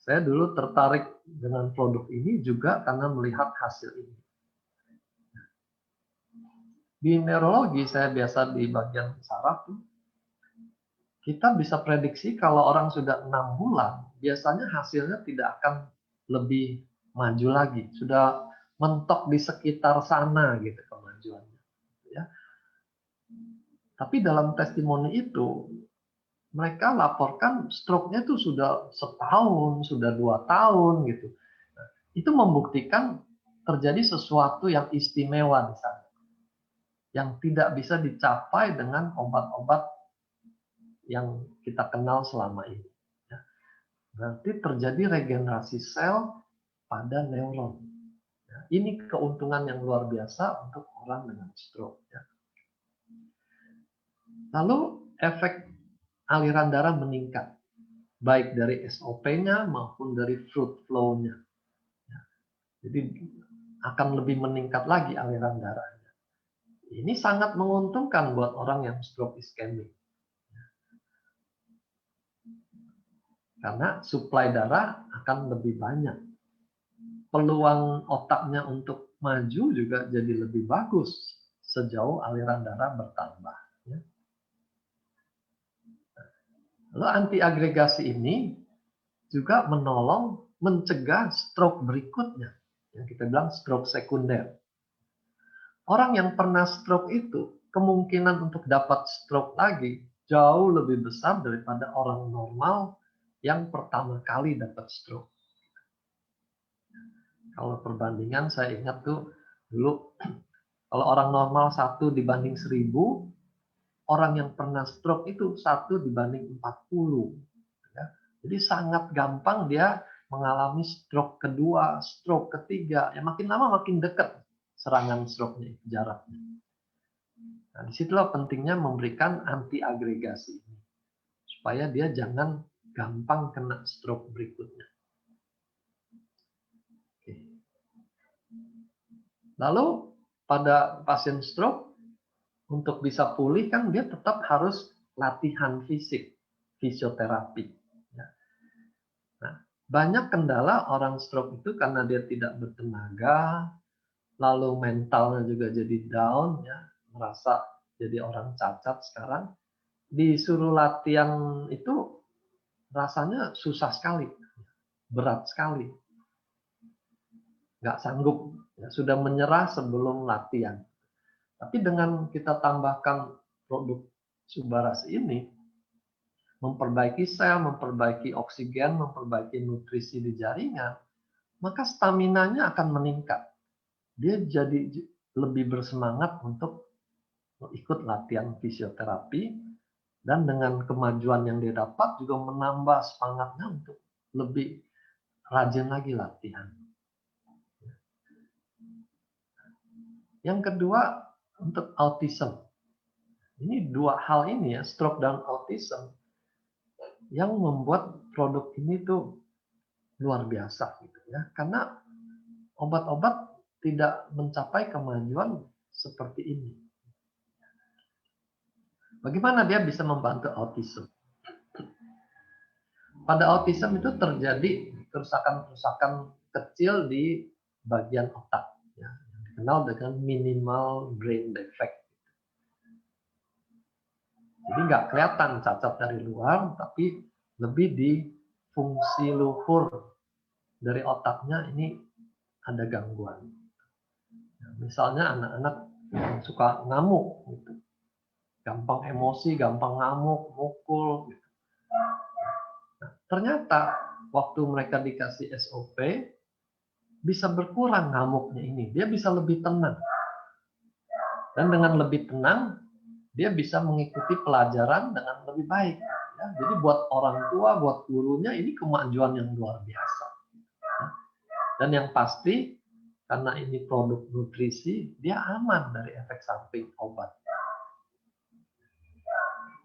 Saya dulu tertarik dengan produk ini juga karena melihat hasil ini. Di neurologi, saya biasa di bagian saraf, kita bisa prediksi kalau orang sudah 6 bulan, biasanya hasilnya tidak akan lebih maju lagi. Sudah mentok di sekitar sana gitu kemajuannya. Ya. Tapi dalam testimoni itu, mereka laporkan stroke-nya itu sudah setahun, sudah 2 tahun gitu. Nah, itu membuktikan terjadi sesuatu yang istimewa di sana, yang tidak bisa dicapai dengan obat-obat yang kita kenal selama ini. Berarti terjadi regenerasi sel pada neuron. Ini keuntungan yang luar biasa untuk orang dengan stroke. Lalu efek aliran darah meningkat, baik dari SOP-nya maupun dari fluid flow-nya. Jadi akan lebih meningkat lagi aliran darahnya. Ini sangat menguntungkan buat orang yang stroke iskemik. Karena suplai darah akan lebih banyak. Peluang otaknya untuk maju juga jadi lebih bagus sejauh aliran darah bertambah. Lalu antiagregasi ini juga menolong mencegah stroke berikutnya, yang kita bilang stroke sekunder. Orang yang pernah stroke itu kemungkinan untuk dapat stroke lagi jauh lebih besar daripada orang normal yang pertama kali dapat stroke. Kalau perbandingan saya ingat tuh dulu kalau orang normal 1 dibanding 1000, orang yang pernah stroke itu 1 dibanding 40. Ya. Jadi sangat gampang dia mengalami stroke kedua, stroke ketiga. Ya, makin lama makin dekat serangan stroke-nya, jaraknya. Nah, disitulah pentingnya memberikan antiagregasi ini. Supaya dia jangan gampang kena stroke berikutnya. Oke. Lalu pada pasien stroke untuk bisa pulih kan dia tetap harus latihan fisik, fisioterapi. Ya. Nah, banyak kendala orang stroke itu karena dia tidak bertenaga, lalu mentalnya juga jadi down, ya, merasa jadi orang cacat sekarang. Disuruh latihan itu rasanya susah sekali, berat sekali, nggak sanggup, ya, sudah menyerah sebelum latihan. Tapi dengan kita tambahkan produk Subaras ini, memperbaiki sel, memperbaiki oksigen, memperbaiki nutrisi di jaringan, maka staminanya akan meningkat. Dia jadi lebih bersemangat untuk ikut latihan fisioterapi, dan dengan kemajuan yang dia dapat juga menambah semangatnya untuk lebih rajin lagi latihan. Yang kedua, untuk autism. Ini dua hal ini ya, stroke dan autism, yang membuat produk ini tuh luar biasa gitu ya. Karena obat-obat tidak mencapai kemajuan seperti ini. Bagaimana dia bisa membantu autism? Pada autism itu terjadi kerusakan-kerusakan kecil di bagian otak, ya, yang dikenal dengan minimal brain defect. Jadi nggak kelihatan cacat dari luar, tapi lebih di fungsi luhur dari otaknya ini ada gangguan. Ya, misalnya anak-anak yang suka ngamuk, gitu. Gampang emosi, gampang ngamuk, mukul. Gitu. Nah, ternyata waktu mereka dikasih SOP, bisa berkurang ngamuknya ini. Dia bisa lebih tenang. Dan dengan lebih tenang, dia bisa mengikuti pelajaran dengan lebih baik. Ya, jadi buat orang tua, buat gurunya, ini kemajuan yang luar biasa. Ya. Dan yang pasti, karena ini produk nutrisi, dia aman dari efek samping obat.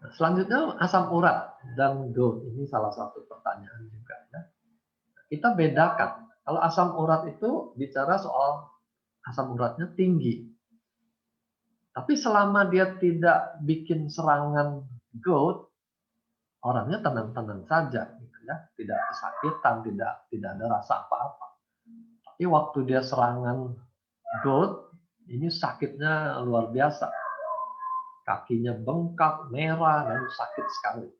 Nah, selanjutnya asam urat dan GORD. Ini salah satu pertanyaan juga. Ya. Kita bedakan. Kalau asam urat itu bicara soal asam uratnya tinggi. Tapi selama dia tidak bikin serangan GORD, orangnya tenang-tenang saja, gitu ya, tidak kesakitan, tidak ada rasa apa-apa. Tapi waktu dia serangan GORD, ini sakitnya luar biasa, kakinya bengkak, merah, dan sakit sekali.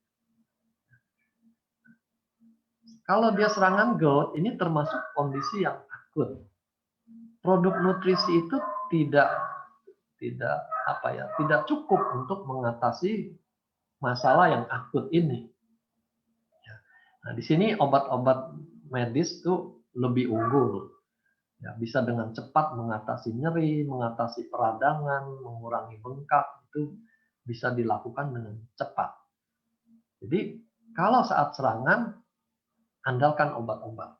Kalau dia serangan GORD, ini termasuk kondisi yang akut. Produk nutrisi itu tidak cukup untuk mengatasi masalah yang akut ini. Nah, di sini obat-obat medis itu lebih unggul. Ya, bisa dengan cepat mengatasi nyeri, mengatasi peradangan, mengurangi bengkak, itu bisa dilakukan dengan cepat. Jadi, kalau saat serangan, andalkan obat-obat.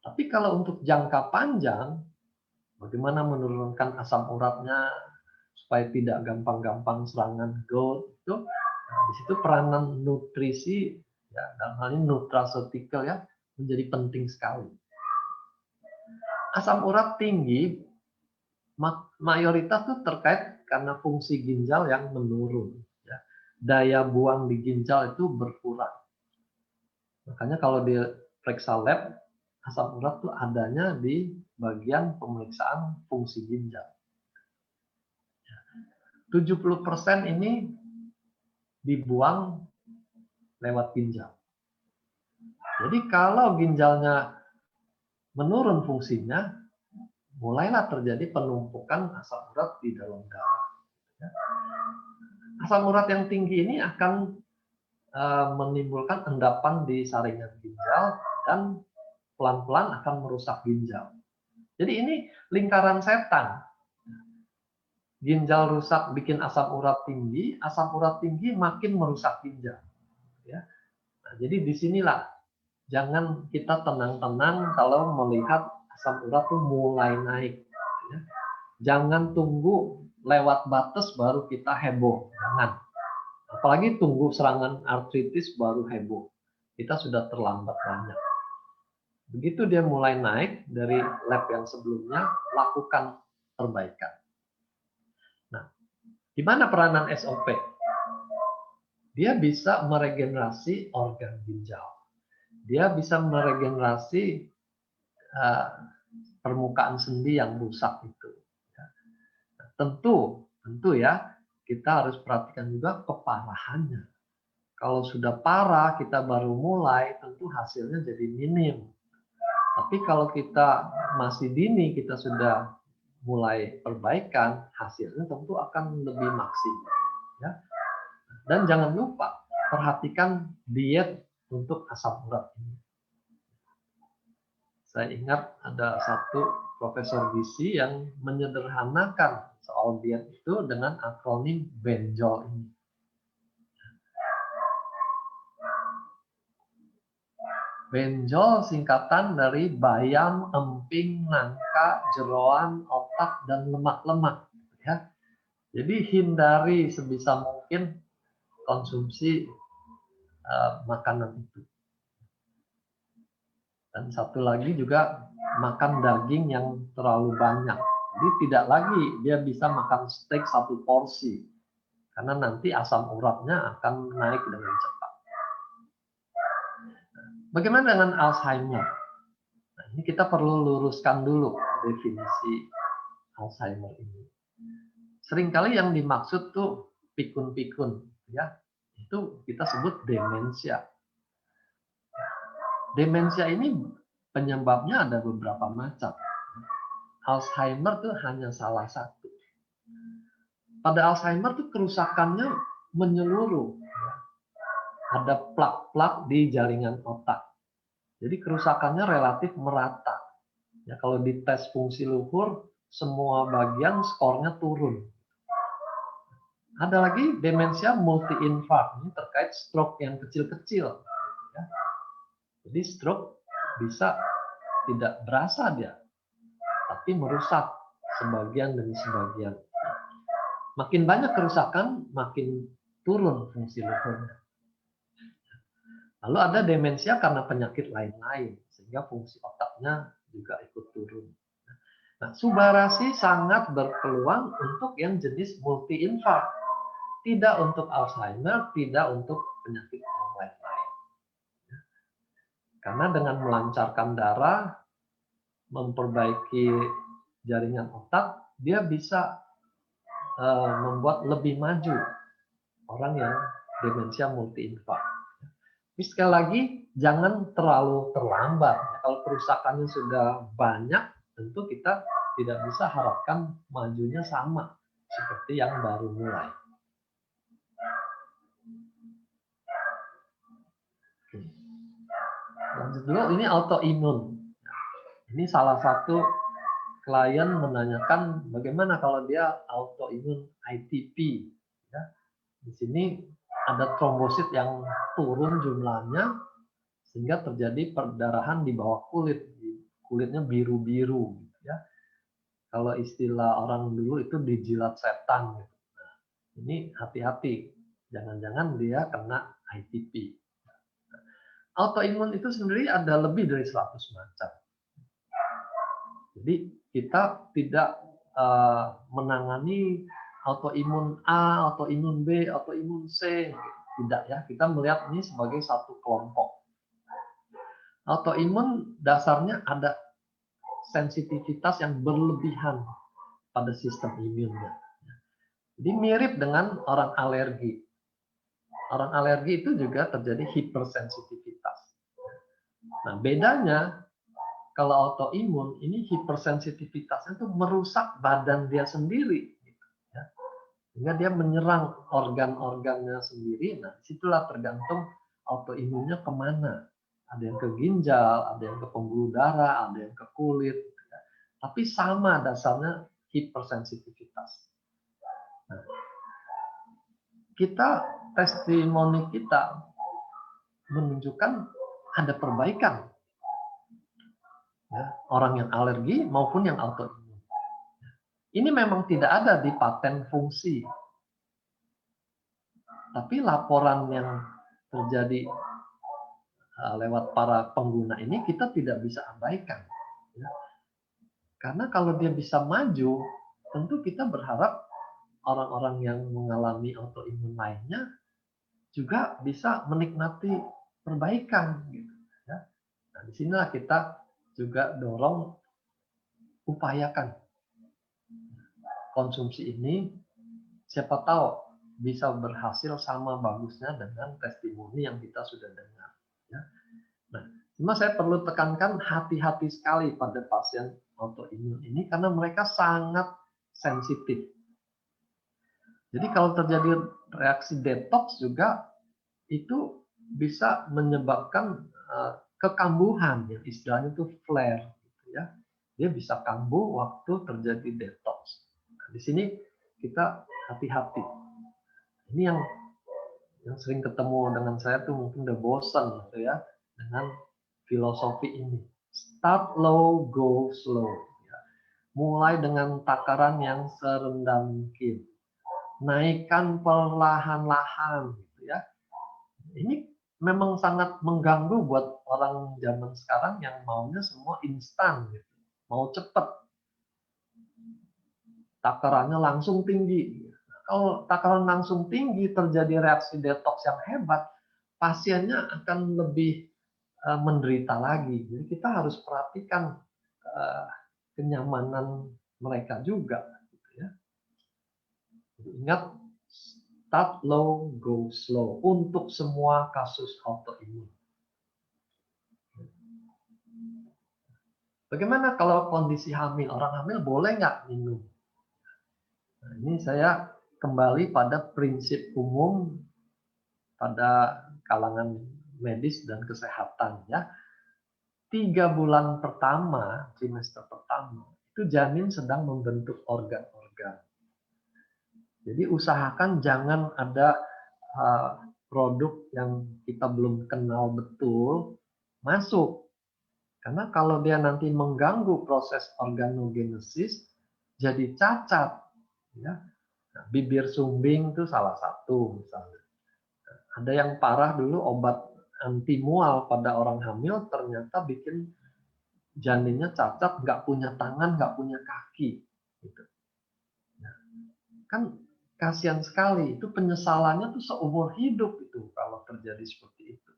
Tapi kalau untuk jangka panjang, bagaimana menurunkan asam uratnya supaya tidak gampang-gampang serangan GORD itu, nah, di situ peranan nutrisi, ya, dalam hal ini nutraceutical, ya, menjadi penting sekali. Asam urat tinggi mayoritas itu terkait karena fungsi ginjal yang menurun, ya. Daya buang di ginjal itu berkurang. Makanya kalau di periksa lab, asam urat itu adanya di bagian pemeriksaan fungsi ginjal. 70% ini dibuang lewat ginjal. Jadi kalau ginjalnya menurun fungsinya, mulailah terjadi penumpukan asam urat di dalam darah. Asam urat yang tinggi ini akan menimbulkan endapan di saringan ginjal dan pelan-pelan akan merusak ginjal. Jadi ini lingkaran setan. Ginjal rusak bikin asam urat tinggi makin merusak ginjal. Ya. Nah, jadi disinilah jangan kita tenang-tenang kalau melihat asam urat tuh mulai naik. Ya. Jangan tunggu lewat batas baru kita heboh. Jangan. Apalagi tunggu serangan artritis baru heboh. Kita sudah terlambat banyak. Begitu dia mulai naik dari lab yang sebelumnya, lakukan perbaikan. Nah, gimana peranan SOP? Dia bisa meregenerasi organ ginjal. Dia bisa meregenerasi permukaan sendi yang rusak itu. Nah, tentu ya, kita harus perhatikan juga keparahannya. Kalau sudah parah, kita baru mulai, tentu hasilnya jadi minim. Tapi kalau kita masih dini, kita sudah mulai perbaikan, hasilnya tentu akan lebih maksimal. Ya. Dan jangan lupa, perhatikan diet untuk asam urat ini. Saya ingat ada satu profesor gizi yang menyederhanakan soal diet itu dengan akronim benjol ini. Benjol singkatan dari bayam, emping, nangka, jeroan, otak, dan lemak-lemak. Ya. Jadi hindari sebisa mungkin konsumsi makanan itu. Dan satu lagi juga makan daging yang terlalu banyak. Jadi tidak lagi dia bisa makan steak 1 porsi. Karena nanti asam uratnya akan naik dengan cepat. Bagaimana dengan Alzheimer? Nah, ini kita perlu luruskan dulu definisi Alzheimer ini. Seringkali yang dimaksud tuh pikun-pikun, ya. Itu kita sebut demensia. Demensia ini penyebabnya ada beberapa macam. Alzheimer tuh hanya salah satu. Pada Alzheimer tuh kerusakannya menyeluruh. Ada plak-plak di jaringan otak. Jadi kerusakannya relatif merata. Ya, kalau dites fungsi luhur, semua bagian skornya turun. Ada lagi demensia multi-infarct, ini terkait stroke yang kecil-kecil. Ya. Jadi stroke bisa tidak berasa dia, tapi merusak sebagian demi sebagian. Makin banyak kerusakan, makin turun fungsi luhurnya. Lalu ada demensia karena penyakit lain-lain, sehingga fungsi otaknya juga ikut turun. Nah, Subharasi sangat berpeluang untuk yang jenis multi-infarct. Tidak untuk Alzheimer, tidak untuk penyakit yang lain-lain. Karena dengan melancarkan darah, memperbaiki jaringan otak, dia bisa membuat lebih maju orang yang demensia multi-infarct. Tapi sekali lagi, jangan terlalu terlambat. Kalau kerusakannya sudah banyak, tentu kita tidak bisa harapkan majunya sama seperti yang baru mulai. Lanjut dulu, ini autoimun. Ini salah satu klien menanyakan bagaimana kalau dia autoimun ITP. Ya. Di sini ada trombosit yang turun jumlahnya sehingga terjadi perdarahan di bawah kulit, kulitnya biru-biru. Ya. Kalau istilah orang dulu itu dijilat setan. Gitu. Nah, ini hati-hati, jangan-jangan dia kena ITP. Autoimun itu sendiri ada lebih dari 100 macam. Jadi kita tidak menangani autoimun A, autoimun B, autoimun C. Tidak ya, kita melihat ini sebagai satu kelompok. Autoimun dasarnya ada sensitivitas yang berlebihan pada sistem imunnya. Jadi mirip dengan orang alergi. Orang alergi itu juga terjadi hipersensitivitas. Nah, bedanya kalau autoimun ini hipersensitivitasnya itu merusak badan dia sendiri, ya. Sehingga dia menyerang organ-organnya sendiri. Nah, disitulah tergantung autoimunnya kemana. Ada yang ke ginjal, ada yang ke pembuluh darah, ada yang ke kulit. Ya. Tapi sama dasarnya hipersensitivitas. Nah, testimoni kita menunjukkan ada perbaikan. Ya, orang yang alergi maupun yang autoimun. Ini memang tidak ada di paten fungsi. Tapi laporan yang terjadi lewat para pengguna ini kita tidak bisa abaikan. Ya. Karena kalau dia bisa maju, tentu kita berharap orang-orang yang mengalami autoimun lainnya juga bisa menikmati perbaikan gitu ya. Nah, disinilah kita juga dorong, upayakan konsumsi ini, siapa tahu bisa berhasil sama bagusnya dengan testimoni yang kita sudah dengar ya. Nah, cuma saya perlu tekankan, hati-hati sekali pada pasien autoimun ini karena mereka sangat sensitif. Jadi kalau terjadi reaksi detox juga itu bisa menyebabkan kekambuhan, yang istilahnya itu flare, gitu ya. Dia bisa kambuh waktu terjadi detox. Nah, di sini kita hati-hati. Ini yang sering ketemu dengan saya tuh mungkin udah bosan gitu ya dengan filosofi ini. Start low, go slow. Ya. Mulai dengan takaran yang serendah mungkin. Naikkan perlahan-lahan gitu ya. Ini memang sangat mengganggu buat orang zaman sekarang yang maunya semua instan gitu. Mau cepat. Takarannya langsung tinggi. Kalau takaran langsung tinggi terjadi reaksi detox yang hebat, pasiennya akan lebih menderita lagi. Jadi kita harus perhatikan kenyamanan mereka juga. Gitu ya. Jadi ingat, start low, go slow untuk semua kasus autoimun. Bagaimana kalau kondisi hamil? Orang hamil boleh nggak minum? Nah, ini saya kembali pada prinsip umum pada kalangan medis dan kesehatan ya. 3 bulan pertama, trimester pertama, itu janin sedang membentuk organ-organ. Jadi usahakan jangan ada produk yang kita belum kenal betul masuk. Karena kalau dia nanti mengganggu proses organogenesis, jadi cacat. Ya. Nah, bibir sumbing itu salah satu misalnya. Ada yang parah dulu, obat anti mual pada orang hamil ternyata bikin janinnya cacat, nggak punya tangan, nggak punya kaki. Gitu. Nah, kan kasihan sekali, itu penyesalannya tuh seumur hidup itu kalau terjadi seperti itu.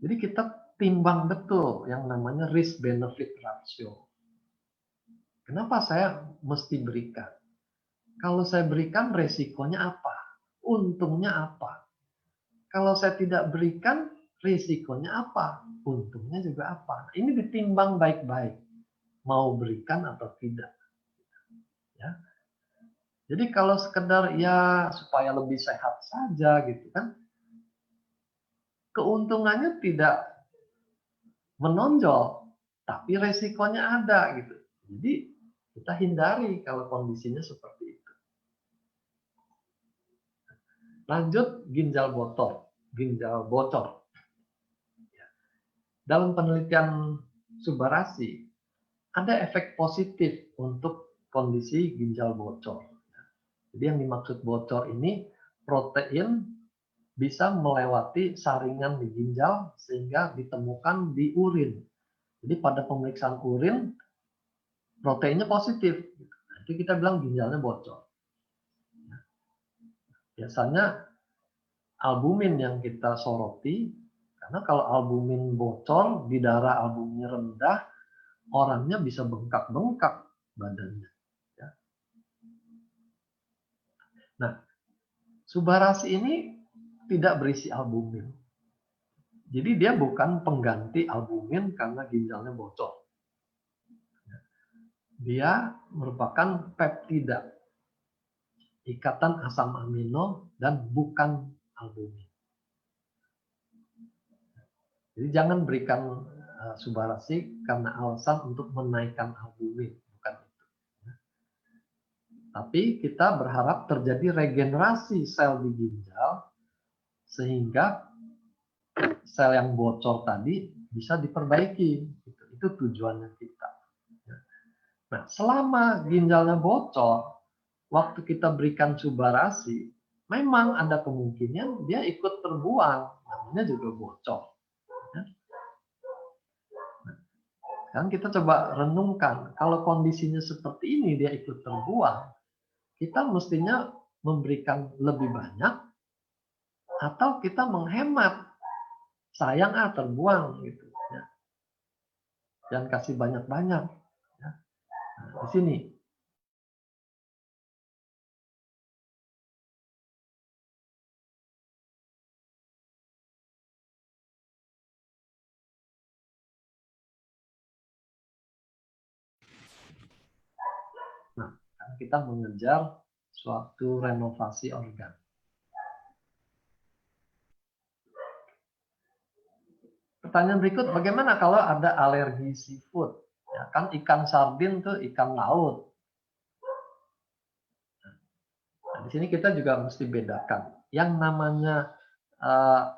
Jadi kita timbang betul yang namanya risk benefit ratio. Kenapa saya mesti berikan? Kalau saya berikan, resikonya apa? Untungnya apa? Kalau saya tidak berikan, risikonya apa? Untungnya juga apa? Nah, ini ditimbang baik-baik. Mau berikan atau tidak. Ya. Jadi kalau sekedar ya supaya lebih sehat saja gitu kan, keuntungannya tidak menonjol, tapi resikonya ada gitu. Jadi kita hindari kalau kondisinya seperti itu. Lanjut, ginjal bocor. Dalam penelitian Subbarasi, ada efek positif untuk kondisi ginjal bocor. Jadi yang dimaksud bocor ini, protein bisa melewati saringan di ginjal sehingga ditemukan di urin. Jadi pada pemeriksaan urin, proteinnya positif. Itu kita bilang ginjalnya bocor. Biasanya albumin yang kita soroti, karena kalau albumin bocor, di darah albuminnya rendah, orangnya bisa bengkak-bengkak badannya. Ya. Nah, Subbarasi ini tidak berisi albumin. Jadi dia bukan pengganti albumin karena ginjalnya bocor. Dia merupakan peptida, ikatan asam amino, dan bukan albumin. Jadi jangan berikan Subbarasi karena alasan untuk menaikkan albumin, bukan itu. Tapi kita berharap terjadi regenerasi sel di ginjal sehingga sel yang bocor tadi bisa diperbaiki. Itu tujuannya kita. Nah, selama ginjalnya bocor, waktu kita berikan Subbarasi, memang ada kemungkinan dia ikut terbuang, namanya juga bocor. Kan kita coba renungkan, kalau kondisinya seperti ini dia ikut terbuang, kita mestinya memberikan lebih banyak atau kita menghemat, sayang terbuang gitu ya. Jangan kasih banyak-banyak ya. Nah, di sini. Nah, kita mengejar suatu renovasi organ. Pertanyaan berikut, bagaimana kalau ada alergi seafood? Ya, kan ikan sardin tuh ikan laut. Nah, di sini kita juga mesti bedakan. Yang namanya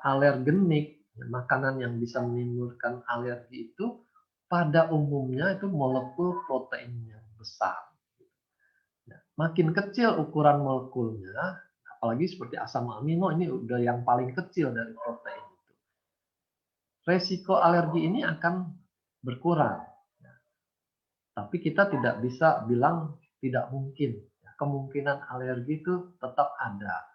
alergenik, makanan yang bisa menimbulkan alergi itu pada umumnya itu molekul protein yang besar. Nah, makin kecil ukuran molekulnya, apalagi seperti asam amino ini udah yang paling kecil dari protein itu. Resiko alergi ini akan berkurang. Tapi kita tidak bisa bilang tidak mungkin. Kemungkinan alergi itu tetap ada.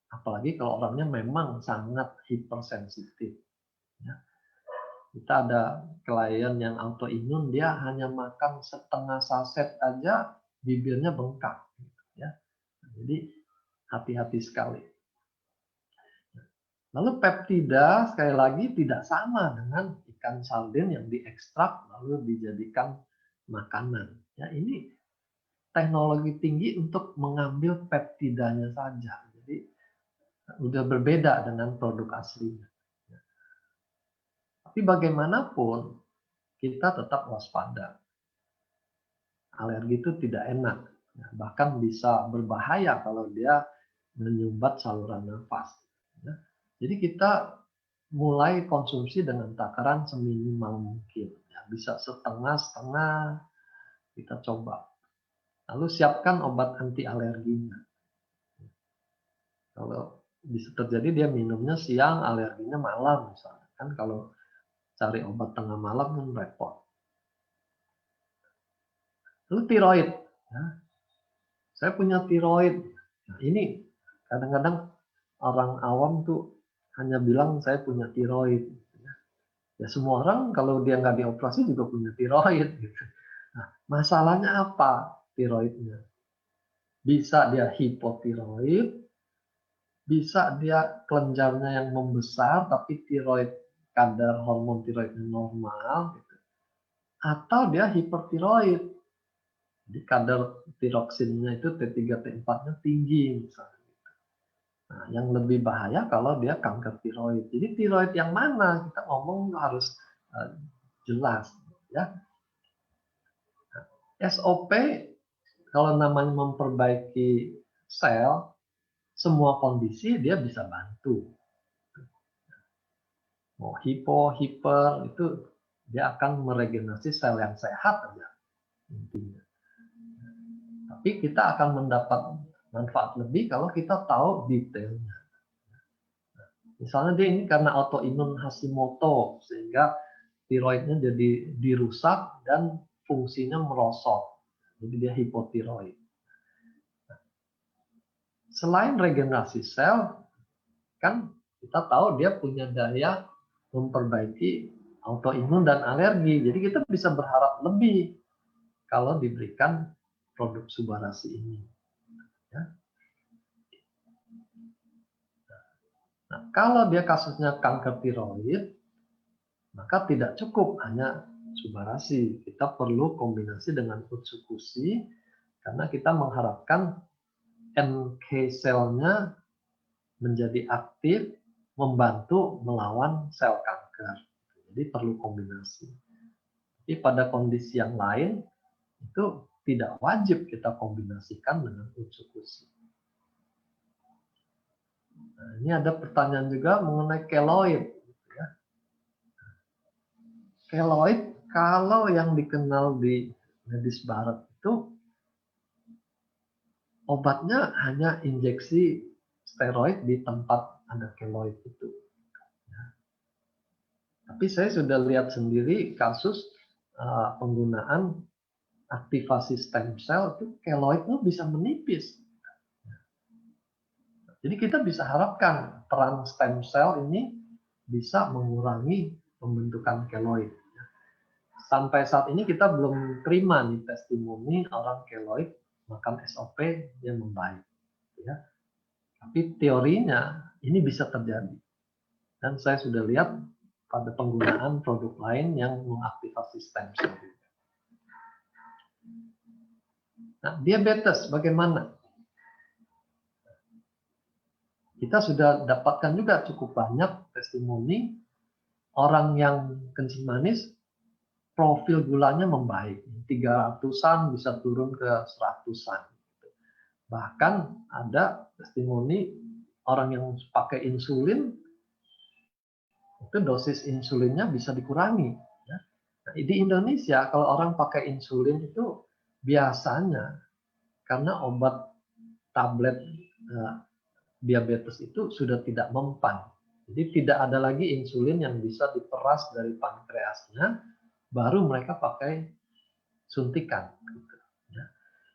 Apalagi kalau orangnya memang sangat hipersensitif. Kita ada klien yang autoimun, dia hanya makan setengah saset aja bibirnya bengkak. Jadi hati-hati sekali. Lalu peptida sekali lagi tidak sama dengan ikan sardin yang diekstrak lalu dijadikan makanan. Ya, ini teknologi tinggi untuk mengambil peptidanya saja. Jadi udah berbeda dengan produk aslinya. Tapi bagaimanapun kita tetap waspada. Alergi itu tidak enak, bahkan bisa berbahaya kalau dia menyumbat saluran nafas. Jadi kita mulai konsumsi dengan takaran seminimal mungkin. Bisa setengah-setengah kita coba. Lalu siapkan obat anti alerginya. Kalau bisa terjadi dia minumnya siang, alerginya malam misalnya. Kan kalau cari obat tengah malam kan repot. Lalu tiroid. Ya. Saya punya tiroid. Nah, ini kadang-kadang orang awam tuh hanya bilang saya punya tiroid. Ya semua orang kalau dia nggak dioperasi juga punya tiroid. Gitu. Nah, masalahnya apa tiroidnya? Bisa dia hipotiroid, bisa dia kelenjarnya yang membesar tapi tiroid kadar hormon tiroidnya normal, gitu. Atau dia hipertiroid. Jadi kadar tiroksinnya itu T3 T4-nya tinggi misalnya. Nah, yang lebih bahaya kalau dia kanker tiroid. Jadi tiroid yang mana kita ngomong harus jelas ya. SOP kalau namanya memperbaiki sel, semua kondisi dia bisa bantu. Mau hipo, hiper itu dia akan meregenerasi sel yang sehat aja intinya. Tapi kita akan mendapat manfaat lebih kalau kita tahu detailnya. Misalnya dia ini karena autoimun Hashimoto sehingga tiroidnya jadi dirusak dan fungsinya merosot. Jadi dia hipotiroid. Selain regenerasi sel, kan kita tahu dia punya daya memperbaiki autoimun dan alergi. Jadi kita bisa berharap lebih kalau diberikan produk Subarasi ini. Ya. Nah, kalau dia kasusnya kanker tiroid, maka tidak cukup hanya Subarasi. Kita perlu kombinasi dengan Utsukushi karena kita mengharapkan NK selnya menjadi aktif membantu melawan sel kanker. Jadi perlu kombinasi. Tapi pada kondisi yang lain itu tidak wajib kita kombinasikan dengan Utsukushi. Nah, ini ada pertanyaan juga mengenai keloid. Keloid kalau yang dikenal di medis barat itu obatnya hanya injeksi steroid di tempat ada keloid itu. Tapi saya sudah lihat sendiri kasus penggunaan aktivasi stem cell itu keloid itu bisa menipis. Jadi kita bisa harapkan peran stem cell ini bisa mengurangi pembentukan keloid. Sampai saat ini kita belum terima nih testimoni orang keloid makan SOP yang membaik. Ya. Tapi teorinya ini bisa terjadi. Dan saya sudah lihat pada penggunaan produk lain yang mengaktifasi stem cell. Nah, diabetes bagaimana? Kita sudah dapatkan juga cukup banyak testimoni orang yang kencing manis, profil gulanya membaik. 300-an bisa turun ke 100-an. Bahkan ada testimoni orang yang pakai insulin, itu dosis insulinnya bisa dikurangi. Nah, di Indonesia kalau orang pakai insulin itu biasanya karena obat tablet diabetes itu sudah tidak mempan. Jadi tidak ada lagi insulin yang bisa diperas dari pankreasnya, baru mereka pakai suntikan.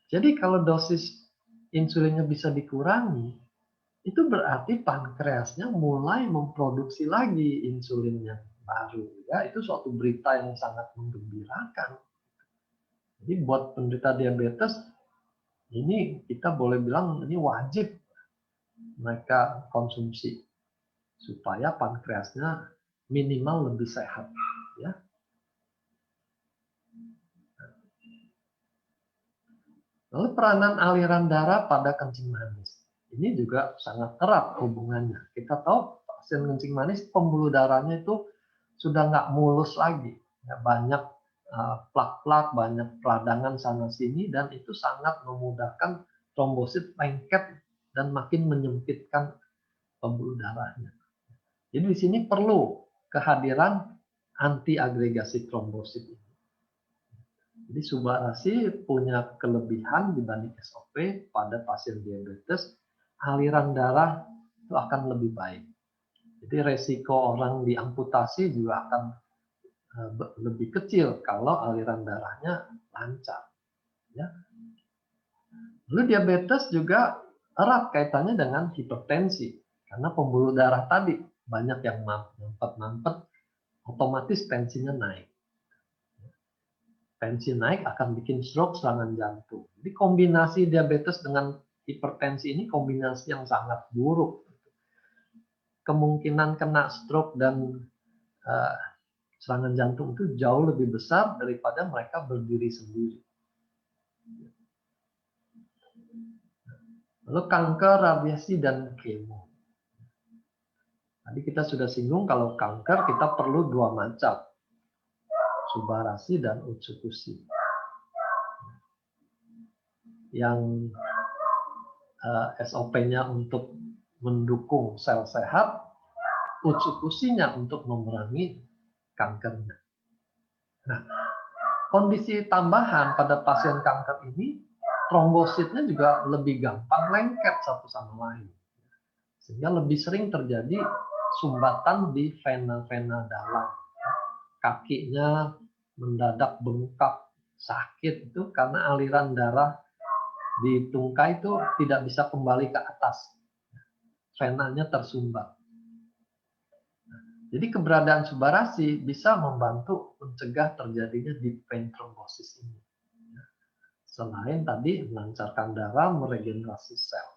Jadi kalau dosis insulinnya bisa dikurangi, itu berarti pankreasnya mulai memproduksi lagi insulin yang baru. Ya, itu suatu berita yang sangat menggembirakan. Jadi buat penderita diabetes, ini kita boleh bilang ini wajib mereka konsumsi supaya pankreasnya minimal lebih sehat, ya. Lalu peranan aliran darah pada kencing manis ini juga sangat erat hubungannya. Kita tahu pasien kencing manis pembuluh darahnya itu sudah nggak mulus lagi, ya, banyak plak-plak, banyak peradangan sana sini, dan itu sangat memudahkan trombosit lengket dan makin menyempitkan pembuluh darahnya. Jadi di sini perlu kehadiran antiagregasi trombosit ini. Jadi Subarasi punya kelebihan dibanding SOP pada pasien diabetes, aliran darah itu akan lebih baik. Jadi resiko orang diamputasi juga akan lebih kecil kalau aliran darahnya lancar. Ya. Lalu diabetes juga erat kaitannya dengan hipertensi, karena pembuluh darah tadi banyak yang mampet-mampet, otomatis tensinya naik. Tensi naik akan bikin stroke, serangan jantung. Jadi kombinasi diabetes dengan hipertensi ini kombinasi yang sangat buruk. Kemungkinan kena stroke dan serangan jantung itu jauh lebih besar daripada mereka berdiri sendiri. Lalu kanker, radiasi, dan kemo. Tadi kita sudah singgung kalau kanker kita perlu dua macam, Subarasi dan Utsukushi. Yang SOP-nya untuk mendukung sel sehat, Utsukushi-nya untuk memerangi kankernya. Nah, kondisi tambahan pada pasien kanker ini, trombositnya juga lebih gampang lengket satu sama lain. Sehingga lebih sering terjadi sumbatan di vena-vena dalam. Kakinya mendadak bengkak, sakit itu karena aliran darah di tungkai itu tidak bisa kembali ke atas. Venanya tersumbat. Jadi keberadaan Subarasi bisa membantu mencegah terjadinya deep vein thrombosis ini. Selain tadi melancarkan darah, meregenerasi sel.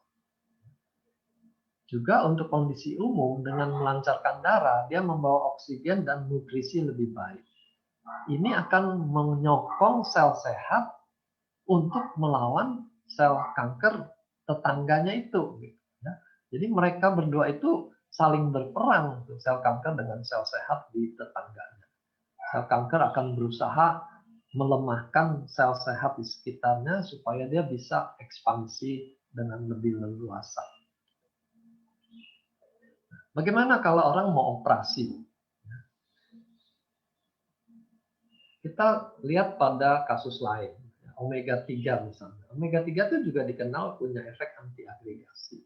Juga untuk kondisi umum dengan melancarkan darah, dia membawa oksigen dan nutrisi lebih baik. Ini akan menyokong sel sehat untuk melawan sel kanker tetangganya itu. Jadi mereka berdua itu saling berperang, sel kanker dengan sel sehat di tetangganya. Sel kanker akan berusaha melemahkan sel sehat di sekitarnya supaya dia bisa ekspansi dengan lebih leluasa. Bagaimana kalau orang mau operasi? Kita lihat pada kasus lain, omega 3 misalnya. Omega 3 itu juga dikenal punya efek antiagregasi.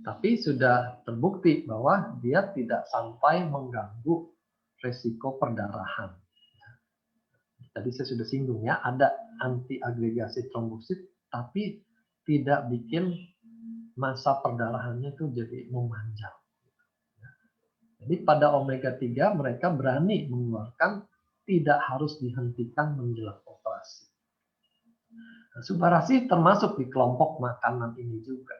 Tapi sudah terbukti bahwa dia tidak sampai mengganggu resiko perdarahan. tadi saya sudah singgung ya, ada anti agregasi trombosit, tapi tidak bikin massa perdarahannya itu jadi memanjang. Jadi pada omega 3 mereka berani mengeluarkan tidak harus dihentikan menjelang operasi. Nah, Subarasi termasuk di kelompok makanan ini juga.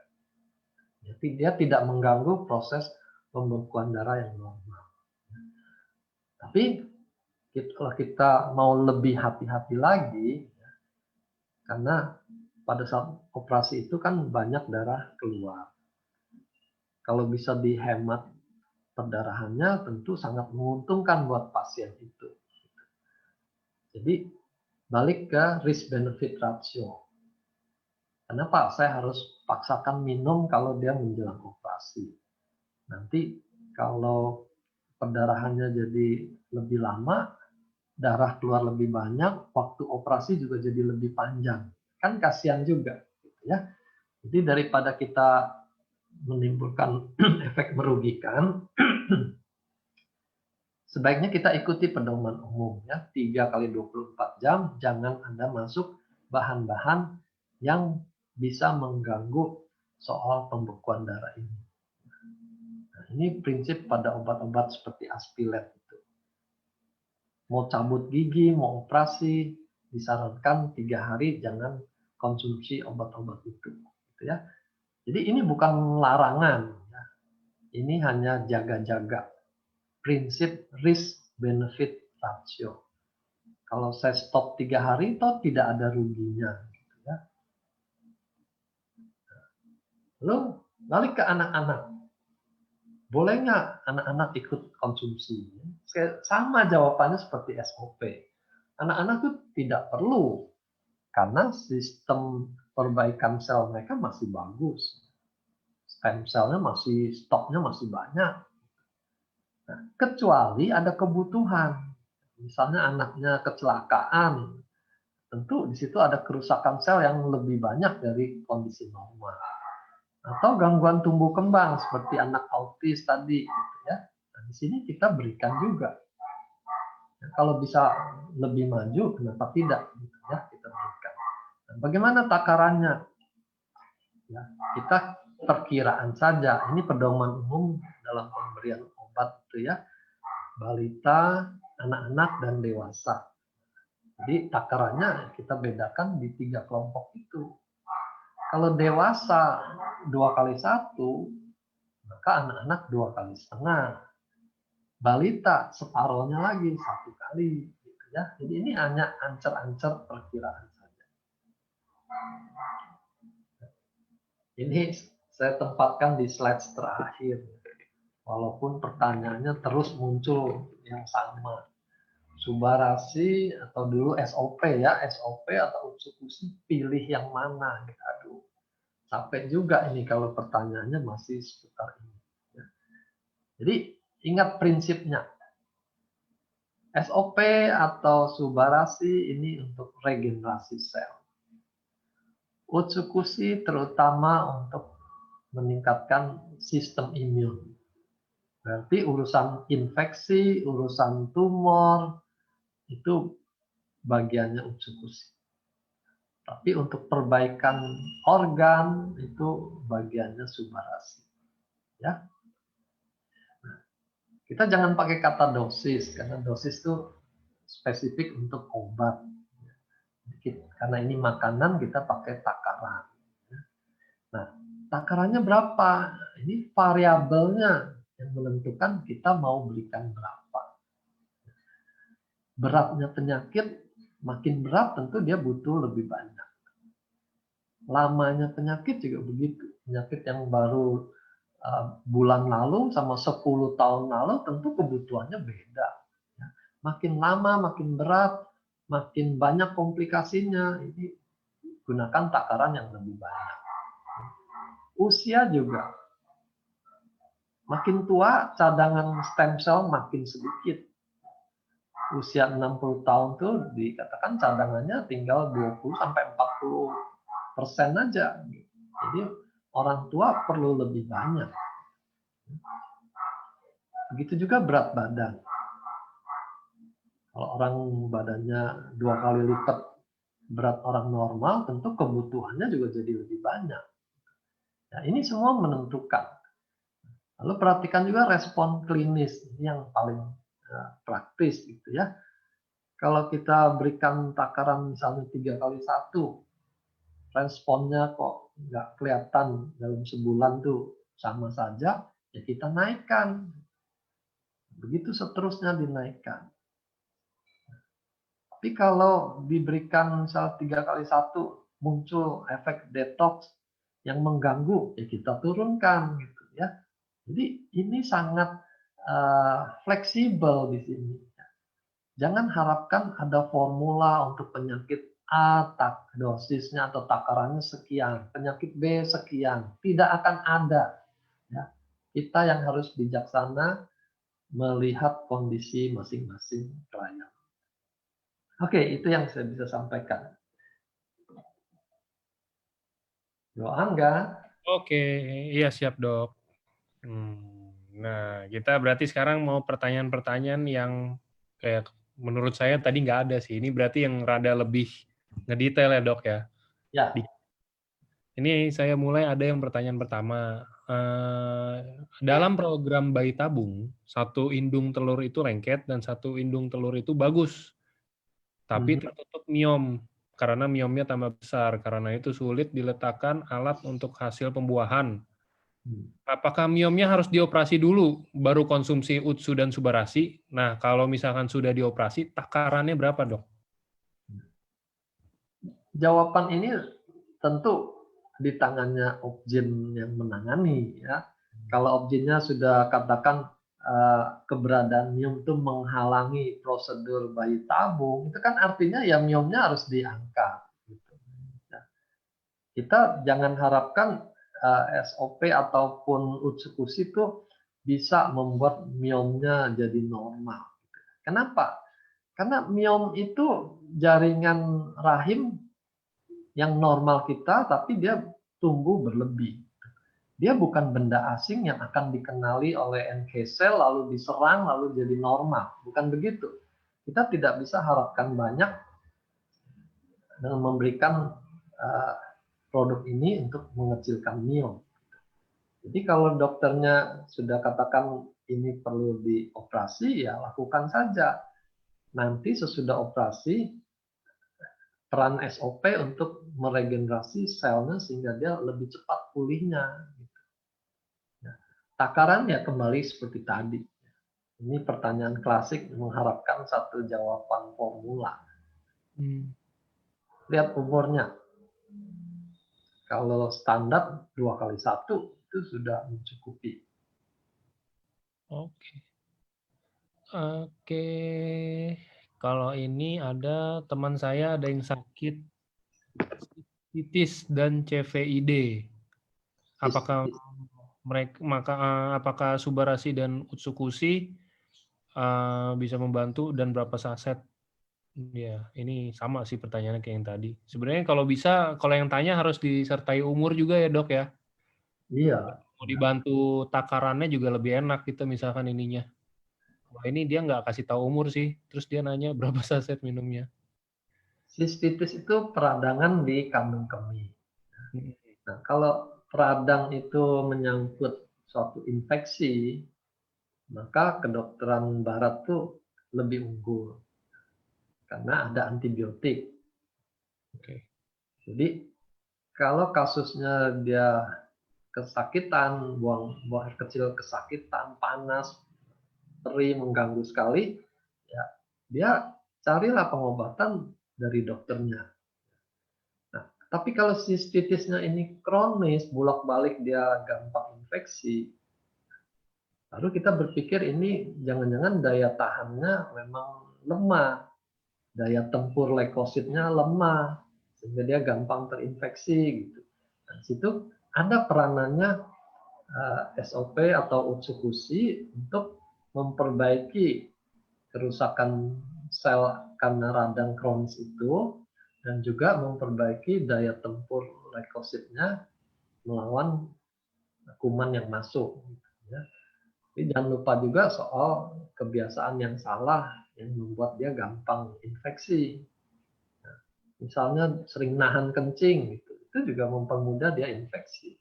Jadi dia tidak mengganggu proses pembekuan darah yang normal. Tapi kalau kita mau lebih hati-hati lagi, karena pada saat operasi itu kan banyak darah keluar. Kalau bisa dihemat perdarahannya tentu sangat menguntungkan buat pasien itu. Jadi balik ke risk benefit ratio. Kenapa saya harus paksakan minum kalau dia menjelang operasi? Nanti kalau perdarahannya jadi lebih lama, darah keluar lebih banyak, waktu operasi juga jadi lebih panjang. Kan kasihan juga, gitu ya. Jadi daripada kita menimbulkan efek merugikan, sebaiknya kita ikuti pedoman umum ya, 3 kali 24 jam, jangan Anda masuk bahan-bahan yang bisa mengganggu soal pembekuan darah ini. Nah, ini prinsip pada obat-obat seperti Aspilet itu. Mau cabut gigi, mau operasi, disarankan 3 hari jangan konsumsi obat-obat itu. Gitu ya. Jadi ini bukan larangan, ya. Ini hanya jaga-jaga prinsip risk benefit ratio. Kalau saya stop 3 hari, toh tidak ada ruginya. Gitu ya. Lalu balik ke anak-anak. Boleh nggak anak-anak ikut konsumsi? Sama jawabannya seperti SOP. Anak-anak itu tidak perlu, karena sistem perbaikan sel mereka masih bagus. Stem cell-nya masih, stoknya masih banyak. Nah, kecuali ada kebutuhan. Misalnya anaknya kecelakaan, tentu di situ ada kerusakan sel yang lebih banyak dari kondisi normal. Atau gangguan tumbuh kembang seperti anak autis tadi, gitu ya. Nah, di sini kita berikan juga. Nah, kalau bisa lebih maju, kenapa tidak? Gitu ya, kita berikan. Nah, bagaimana takarannya? Ya, kita perkiraan saja. Ini pedoman umum dalam pemberian obat itu ya. Balita, anak-anak, dan dewasa. Jadi takarannya kita bedakan di 3 kelompok itu. Kalau dewasa 2 kali 1, maka anak-anak 2 kali setengah. Balita separohnya lagi 1 kali. Gitu ya. Jadi ini hanya ancer-ancer perkiraan saja. Ini saya tempatkan di slide terakhir. Walaupun pertanyaannya terus muncul yang sama. Subarasi atau dulu SOP ya, SOP atau Utsukushi, pilih yang mana? Aduh, capek juga ini kalau pertanyaannya masih seputar ini. Jadi ingat prinsipnya. SOP atau Subarasi ini untuk regenerasi sel. Utsukushi terutama untuk meningkatkan sistem imun. Berarti urusan infeksi, urusan tumor, itu bagiannya Utsukushi. Tapi untuk perbaikan organ, itu bagiannya Subarasi. Ya. Kita jangan pakai kata dosis, karena dosis itu spesifik untuk obat. Karena ini makanan, kita pakai takaran. Nah, takarannya berapa? Ini variabelnya yang menentukan kita mau belikan berapa. Beratnya penyakit, makin berat tentu dia butuh lebih banyak. Lamanya penyakit juga begitu. Penyakit yang baru bulan lalu sama 10 tahun lalu tentu kebutuhannya beda. Makin lama, makin berat, makin banyak komplikasinya. Ini gunakan takaran yang lebih banyak. Usia juga. Makin tua, cadangan stem cell makin sedikit. Usia 60 tahun tuh dikatakan cadangannya tinggal 20-40% aja. Jadi orang tua perlu lebih banyak. Begitu juga berat badan. Kalau orang badannya 2 kali lipat berat orang normal, tentu kebutuhannya juga jadi lebih banyak. Nah, ini semua menentukan. Lalu perhatikan juga respon klinis, ini yang paling praktis gitu ya. Kalau kita berikan takaran misalnya 3x1, responnya kok nggak kelihatan dalam sebulan tuh sama saja, ya kita naikkan. Begitu seterusnya dinaikkan. Tapi kalau diberikan misal 3x1 muncul efek detox yang mengganggu, ya kita turunkan gitu ya. Jadi ini sangat fleksibel di sini. Jangan harapkan ada formula untuk penyakit A, dosisnya atau takarannya sekian, penyakit B sekian, tidak akan ada. Ya. Kita yang harus bijaksana melihat kondisi masing-masing klien. Oke, itu yang saya bisa sampaikan. Doa enggak? Oke, iya siap dok. Nah, kita berarti sekarang mau pertanyaan-pertanyaan yang kayak menurut saya tadi nggak ada sih. Ini berarti yang rada lebih ngedetail ya dok ya. Ya. Ini saya mulai ada yang pertanyaan pertama. Dalam program bayi tabung, satu indung telur itu lengket dan satu indung telur itu bagus, tapi tertutup miom karena miomnya tambah besar. Karena itu sulit diletakkan alat untuk hasil pembuahan. Apakah miomnya harus dioperasi dulu, baru konsumsi UTSU dan Subarasi? Nah, kalau misalkan sudah dioperasi, takarannya berapa, dok? Jawaban ini tentu di tangannya Opjin yang menangani ya. Kalau Opjinnya sudah katakan keberadaan miom itu menghalangi prosedur bayi tabung, itu kan artinya ya miomnya harus diangkat. Gitu. Nah, kita jangan harapkan SOP ataupun utsekusi itu bisa membuat miomnya jadi normal. Kenapa? Karena miom itu jaringan rahim yang normal kita, tapi dia tumbuh berlebih. Dia bukan benda asing yang akan dikenali oleh NK cell lalu diserang lalu jadi normal. Bukan begitu. Kita tidak bisa harapkan banyak dengan memberikan produk ini untuk mengecilkan miom. Jadi kalau dokternya sudah katakan ini perlu dioperasi, ya lakukan saja. Nanti sesudah operasi, peran SOP untuk meregenerasi selnya sehingga dia lebih cepat pulihnya. Takaran ya kembali seperti tadi. Ini pertanyaan klasik mengharapkan satu jawaban formula. Lihat umurnya. Kalau standar 2x1 itu sudah mencukupi. Oke. Kalau ini ada teman saya ada yang sakit sistitis dan CVID. Apakah apakah Subarasi dan Utsukushi bisa membantu dan berapa saset? Ya, ini sama sih pertanyaannya kayak yang tadi. Sebenarnya kalau bisa, kalau yang tanya harus disertai umur juga ya dok ya. Iya. Mau dibantu takarannya juga lebih enak kita misalkan ininya. Wah ini dia nggak kasih tahu umur sih, terus dia nanya berapa saset minumnya. Sistitis itu peradangan di kandung kemih. Nah, kalau peradang itu menyangkut suatu infeksi, maka kedokteran barat tuh lebih unggul karena ada antibiotik. Oke. Jadi kalau kasusnya dia kesakitan, buang air kecil kesakitan, panas, perih, mengganggu sekali, ya dia carilah pengobatan dari dokternya. Nah, tapi kalau sistitisnya ini kronis, bolak-balik dia gampang infeksi, lalu kita berpikir ini jangan-jangan daya tahannya memang lemah, daya tempur leukositnya lemah, sehingga dia gampang terinfeksi gitu. Nah, situ ada peranannya SOP atau utsekusi untuk memperbaiki kerusakan sel karena radang kronis itu dan juga memperbaiki daya tempur leukositnya melawan kuman yang masuk. Ya. Jadi jangan lupa juga soal kebiasaan yang salah yang membuat dia gampang infeksi. Nah, misalnya sering nahan kencing, gitu. Itu juga mempermudah dia infeksi.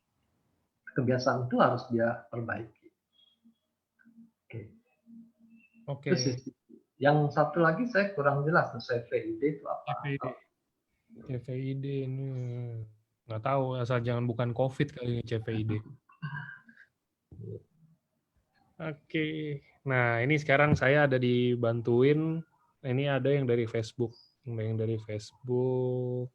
Kebiasaan itu harus dia perbaiki. Oke. Oke. Terus yang satu lagi saya kurang jelas, CVID itu apa? CVID. CVID ini nggak tahu, asal jangan bukan COVID kali ini CVID. Oke. Nah, ini sekarang saya ada dibantuin. Ini ada yang dari Facebook. Yang dari Facebook.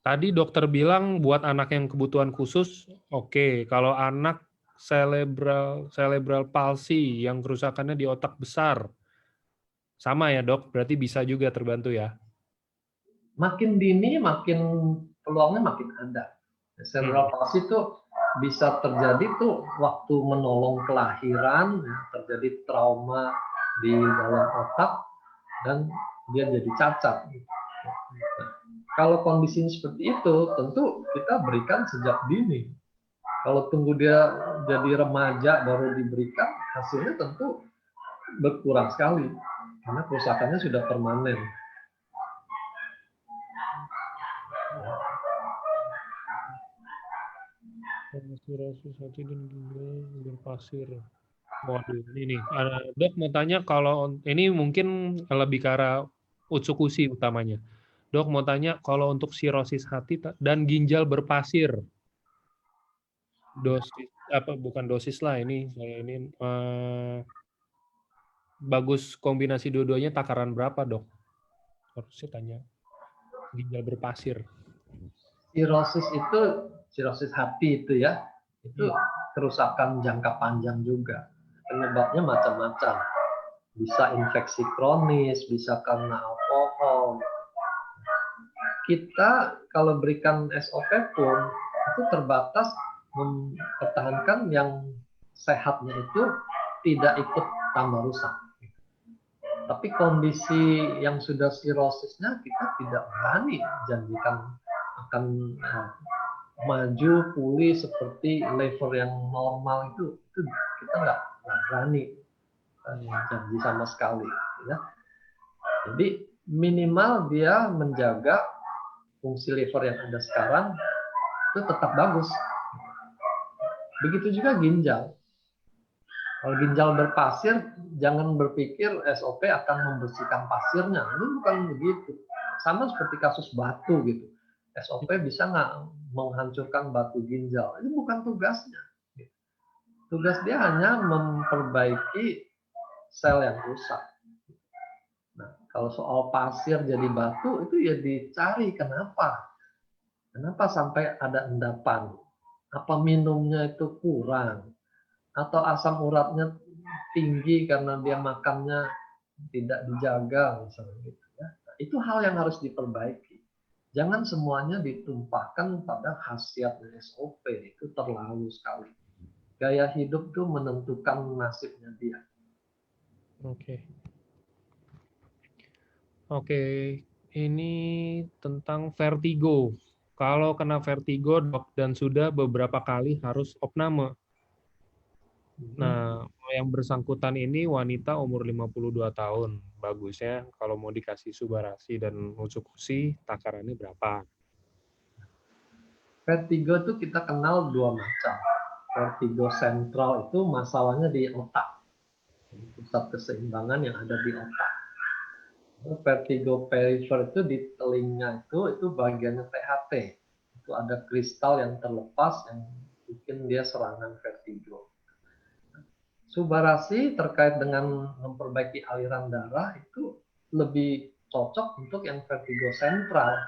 Tadi dokter bilang buat anak yang kebutuhan khusus, oke. Kalau anak cerebral palsy yang kerusakannya di otak besar, sama ya dok, berarti bisa juga terbantu ya? Makin dini, makin peluangnya makin ada. Cerebral palsy itu bisa terjadi tuh waktu menolong kelahiran, terjadi trauma di dalam otak, dan dia jadi cacat. Nah, kalau kondisinya seperti itu, tentu kita berikan sejak dini. Kalau tunggu dia jadi remaja baru diberikan, hasilnya tentu berkurang sekali, karena kerusakannya sudah permanen. Cirrosis hati dan ginjal berpasir. Waduh, ini dok mau tanya kalau ini mungkin lebih ke arah utsukushi utamanya. Dok mau tanya kalau untuk sirosis hati dan ginjal berpasir, dosis apa bukan dosis lah ini saya ini bagus kombinasi dua-duanya takaran berapa dok? Harusnya tanya ginjal berpasir. Sirosis hati itu ya, itu kerusakan jangka panjang juga. Penyebabnya macam-macam. Bisa infeksi kronis, bisa karena alkohol. Kita kalau berikan SOP pun itu terbatas mempertahankan yang sehatnya itu tidak ikut tambah rusak. Tapi kondisi yang sudah sirosisnya kita tidak berani janjikan akan maju pulih seperti level yang normal itu kita nggak berani janji sama sekali ya. Jadi minimal dia menjaga fungsi liver yang ada sekarang itu tetap bagus. Begitu juga ginjal. Kalau ginjal berpasir, jangan berpikir SOP akan membersihkan pasirnya. Ini bukan begitu. Sama seperti kasus batu gitu. SOP bisa nggak menghancurkan batu ginjal? Ini bukan tugasnya. Tugas dia hanya memperbaiki sel yang rusak. Nah, kalau soal pasir jadi batu, itu ya dicari kenapa. Kenapa sampai ada endapan? Apa minumnya itu kurang? Atau asam uratnya tinggi karena dia makannya tidak dijaga misalnya gitu ya. Nah, itu hal yang harus diperbaiki. Jangan semuanya ditumpahkan pada khasiat SOP, itu terlalu sekali. Gaya hidup itu menentukan nasibnya dia. Oke. Oke, ini tentang vertigo. Kalau kena vertigo dok dan sudah beberapa kali harus opname. Nah, yang bersangkutan ini wanita umur 52 tahun. Bagusnya kalau mau dikasih subarasi dan utsukushi, takarannya berapa? Vertigo itu kita kenal dua macam. Vertigo sentral itu masalahnya di otak. Pusat keseimbangan yang ada di otak. Vertigo perifer itu di telinga itu bagiannya THT. Itu ada kristal yang terlepas yang bikin dia serangan vertigo. Subarasi terkait dengan memperbaiki aliran darah itu lebih cocok untuk yang vertigo sentral.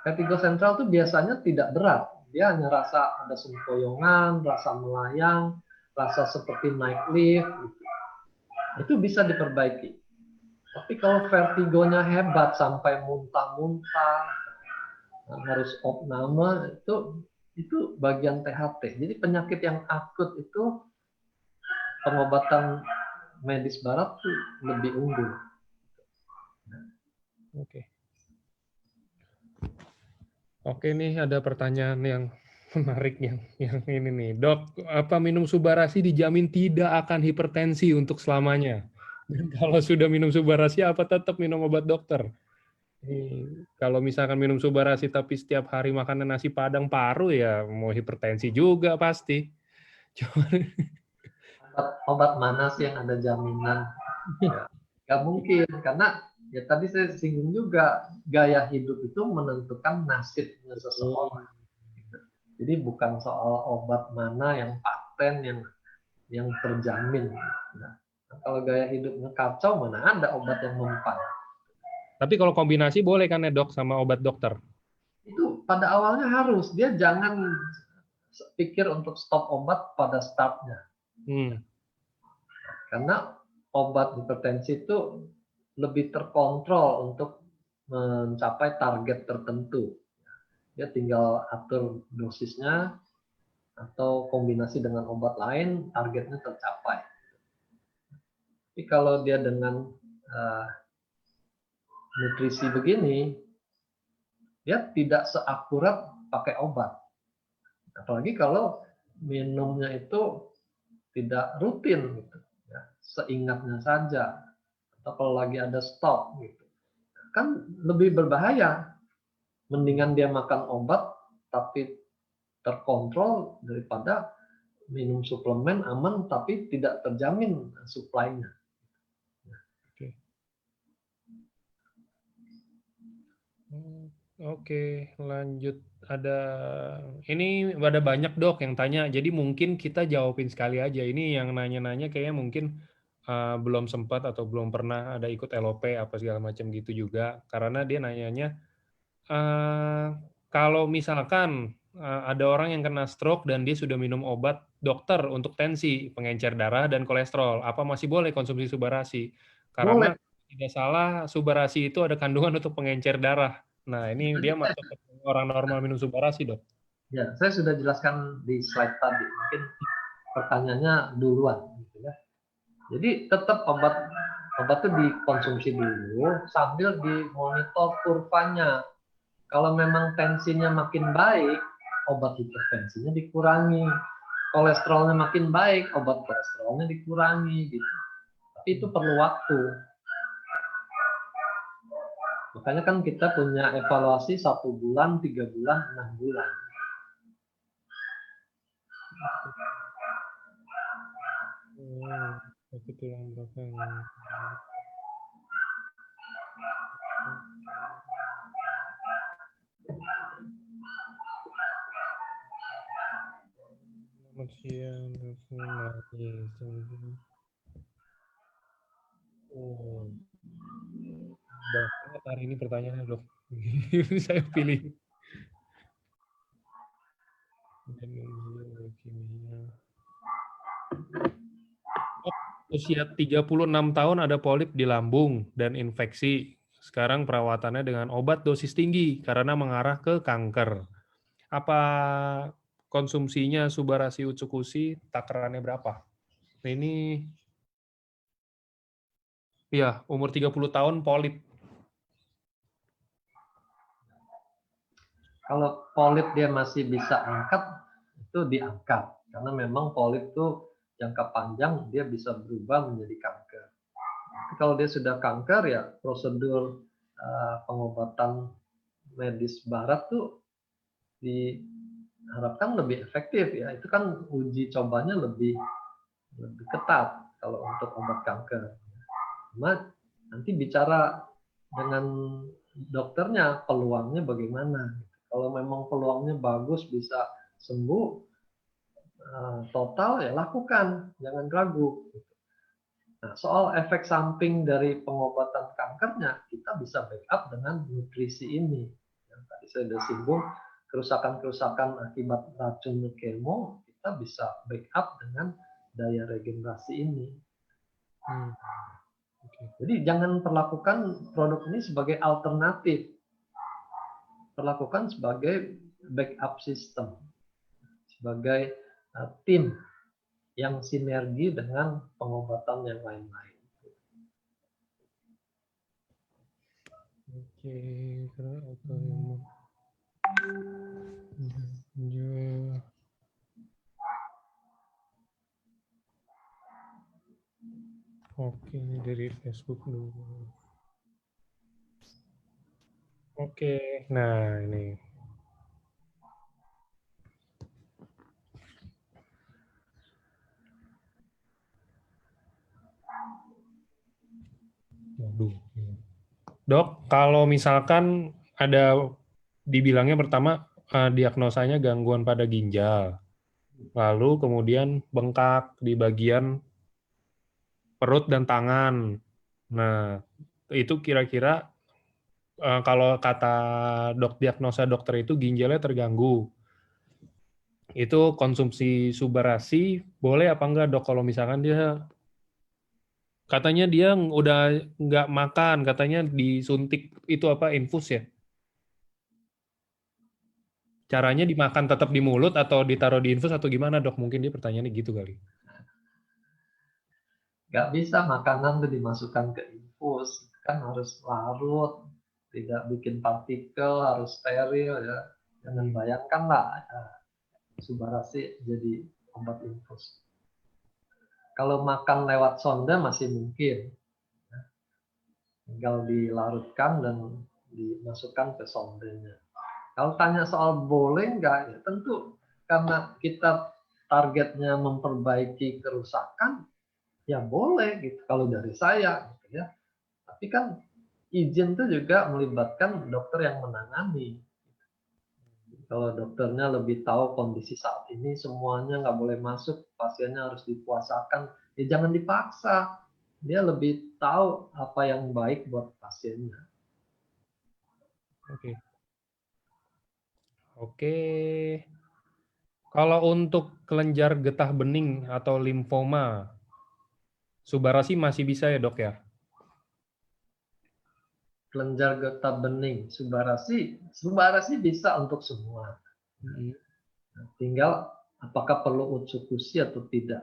Vertigo sentral itu biasanya tidak berat. Dia hanya rasa ada sempoyongan, rasa melayang, rasa seperti naik lift. Gitu. Itu bisa diperbaiki. Tapi kalau vertigonya hebat sampai muntah-muntah, harus opname, itu bagian THT. Jadi penyakit yang akut itu pengobatan medis barat tuh lebih unggul. Oke. Oke, nih ada pertanyaan yang Menarik yang ini nih, Dok, apa minum Subarasi dijamin tidak akan hipertensi untuk selamanya? Dan kalau sudah minum Subarasi, apa tetap minum obat dokter? Kalau misalkan minum Subarasi tapi setiap hari makan nasi Padang paru, ya mau hipertensi juga pasti. Cuman Obat mana sih yang ada jaminan? Ya, nggak mungkin karena ya tadi saya singgung juga gaya hidup itu menentukan nasibnya seseorang. Jadi bukan soal obat mana yang paten yang terjamin. Nah, kalau gaya hidupnya kacau mana ada obat yang mempan. Tapi kalau kombinasi boleh kan ya Dok sama obat dokter? Itu pada awalnya harus dia jangan pikir untuk stop obat pada startnya. Hmm. Karena obat hipertensi itu lebih terkontrol untuk mencapai target tertentu. Dia tinggal atur dosisnya atau kombinasi dengan obat lain, targetnya tercapai. Tapi kalau dia dengan uh, nutrisi begini, dia tidak seakurat pakai obat. Apalagi kalau minumnya itu tidak rutin, gitu, ya, seingatnya saja, atau kalau lagi ada stok, gitu, kan lebih berbahaya. Mendingan dia makan obat tapi terkontrol daripada minum suplemen aman tapi tidak terjamin suplainya. Oke. Oke, lanjut. Ini ada banyak Dok yang tanya. Jadi mungkin kita jawabin sekali aja. Ini yang nanya-nanya kayaknya mungkin belum sempat atau belum pernah ada ikut LOP apa segala macam gitu juga. Karena dia nanyanya, kalau misalkan ada orang yang kena stroke dan dia sudah minum obat dokter untuk tensi, pengencer darah, dan kolesterol, apa masih boleh konsumsi Subarasi? Boleh. Karena tidak salah, Subarasi itu ada kandungan untuk pengencer darah. Nah, ini dia Tadi masuk ke orang normal minum Subarasi, Dok. saya sudah jelaskan di slide tadi. Mungkin pertanyaannya duluan, gitu ya. Jadi tetap obat itu dikonsumsi dulu sambil dimonitor kurvanya. Kalau memang tensinya makin baik, obat hipertensinya dikurangi. Kolesterolnya makin baik, obat kolesterolnya dikurangi, gitu. Tapi itu perlu waktu. Makanya kan kita punya evaluasi 1 bulan, 3 bulan, 6 bulan. Sakit tulang belakang. Selamat siang, Oh, banyak hari ini pertanyaannya, Dok. Saya pilih. Usia 36 tahun ada polip di lambung dan infeksi. Sekarang perawatannya dengan obat dosis tinggi karena mengarah ke kanker. Apa konsumsinya Subarasi Utsukushi, takarannya berapa? Nah, ini ya umur 30 tahun polip. Kalau polip dia masih bisa angkat, itu diangkat. Karena memang polip itu jangka panjang dia bisa berubah menjadi kanker. Tapi kalau dia sudah kanker ya prosedur pengobatan medis barat tuh diharapkan lebih efektif ya. Itu kan uji cobanya lebih ketat kalau untuk obat kanker. Cuma nanti bicara dengan dokternya peluangnya bagaimana. Kalau memang peluangnya bagus bisa sembuh total ya lakukan, jangan ragu. Nah, soal efek samping dari pengobatan kankernya kita bisa backup dengan nutrisi ini. Yang tadi saya sudah singgung kerusakan-kerusakan akibat racun kemo kita bisa backup dengan daya regenerasi ini. Jadi jangan perlakukan produk ini sebagai alternatif, perlakukan sebagai backup system, sebagai tim yang sinergi dengan pengobatan yang lain-lain. Oke, apa yang Oke, dari Facebook dulu. Oke, nah ini. Waduh. Dok, kalau misalkan ada dibilangnya pertama diagnosanya gangguan pada ginjal, lalu kemudian bengkak di bagian perut dan tangan. Nah, itu kira-kira kalau kata diagnosa dokter itu ginjalnya terganggu. Itu konsumsi Subarasi boleh apa enggak dok kalau misalkan dia katanya dia udah nggak makan, katanya disuntik itu apa infus ya? Caranya dimakan tetap di mulut atau ditaruh di infus atau gimana dok? Mungkin dia pertanyaannya gitu kali. Nggak bisa makanan itu dimasukkan ke infus, kan harus larut, tidak bikin partikel, harus steril ya. Jangan bayangkan lah Subarasi jadi obat infus. Kalau makan lewat sonda masih mungkin, tinggal dilarutkan dan dimasukkan ke sondanya. Kalau tanya soal boleh nggak, ya tentu karena kita targetnya memperbaiki kerusakan, ya boleh gitu. Kalau dari saya, gitu ya. Tapi kan izin itu juga melibatkan dokter yang menangani. Kalau dokternya lebih tahu kondisi saat ini, semuanya nggak boleh masuk, pasiennya harus dipuasakan, ya jangan dipaksa. Dia lebih tahu apa yang baik buat pasiennya. Oke. Oke. Kalau untuk kelenjar getah bening atau limfoma, Subarasi masih bisa ya dok ya? Kelenjar getah bening, Subarasi bisa untuk semua. Tinggal apakah perlu utsukushi atau tidak.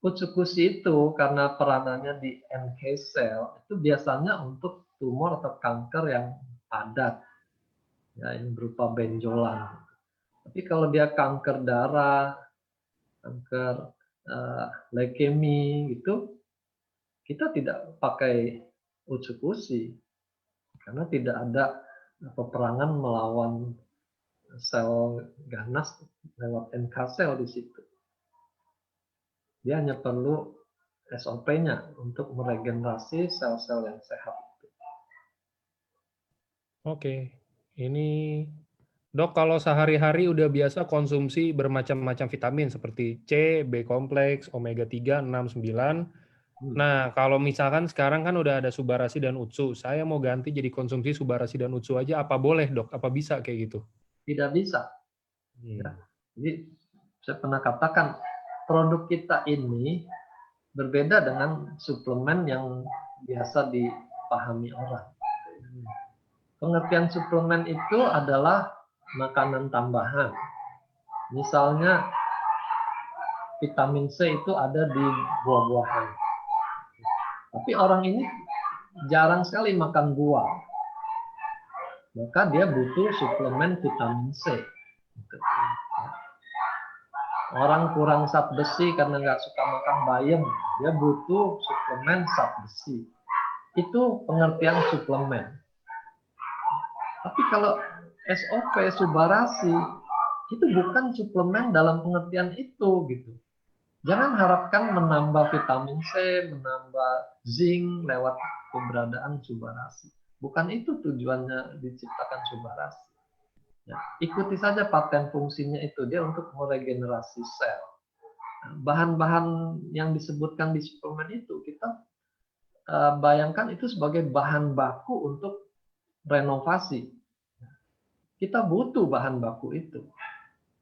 Utsukushi itu karena peranannya di NK cell itu biasanya untuk tumor atau kanker yang padat, ya, yang berupa benjolan. Tapi kalau dia kanker darah, kanker leukemi gitu, kita tidak pakai utsukushi karena tidak ada peperangan melawan sel ganas lewat NK cell di situ. Dia hanya perlu SOP-nya untuk meregenerasi sel-sel yang sehat. Oke. Ini dok kalau sehari-hari udah biasa konsumsi bermacam-macam vitamin seperti C, B kompleks, omega 3, 6, 9. Nah, kalau misalkan sekarang kan udah ada Subarasi dan Utsu, saya mau ganti jadi konsumsi Subarasi dan Utsu aja, apa boleh dok? Apa bisa kayak gitu? Tidak bisa. Ya. Jadi saya pernah katakan produk kita ini berbeda dengan suplemen yang biasa dipahami orang. Pengertian suplemen itu adalah makanan tambahan. Misalnya vitamin C itu ada di buah-buahan. Tapi orang ini jarang sekali makan buah. Maka dia butuh suplemen vitamin C. Orang kurang zat besi karena nggak suka makan bayam, dia butuh suplemen zat besi. Itu pengertian suplemen. Tapi kalau SOP Subarasi itu bukan suplemen dalam pengertian itu gitu. Jangan harapkan menambah vitamin C, menambah zinc lewat keberadaan Subarasi. Bukan itu tujuannya diciptakan Subarasi. Ya, ikuti saja paten fungsinya itu, dia untuk meregenerasi sel. Bahan-bahan yang disebutkan di suplemen itu kita bayangkan itu sebagai bahan baku untuk renovasi. Kita butuh bahan baku itu,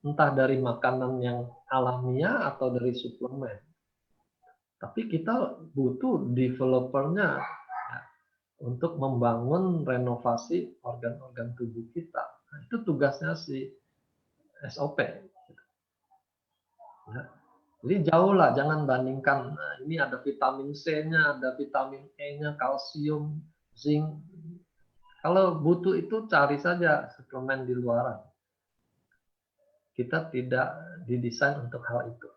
entah dari makanan yang alamiah atau dari suplemen. Tapi kita butuh developernya ya, untuk membangun renovasi organ-organ tubuh kita. Nah, itu tugasnya si SOP. Ya. Jadi jauh lah, jangan bandingkan. Nah, ini ada vitamin C-nya, ada vitamin E-nya, kalsium, zinc. Kalau butuh itu cari saja suplemen di luaran. Kita tidak didesain untuk hal itu.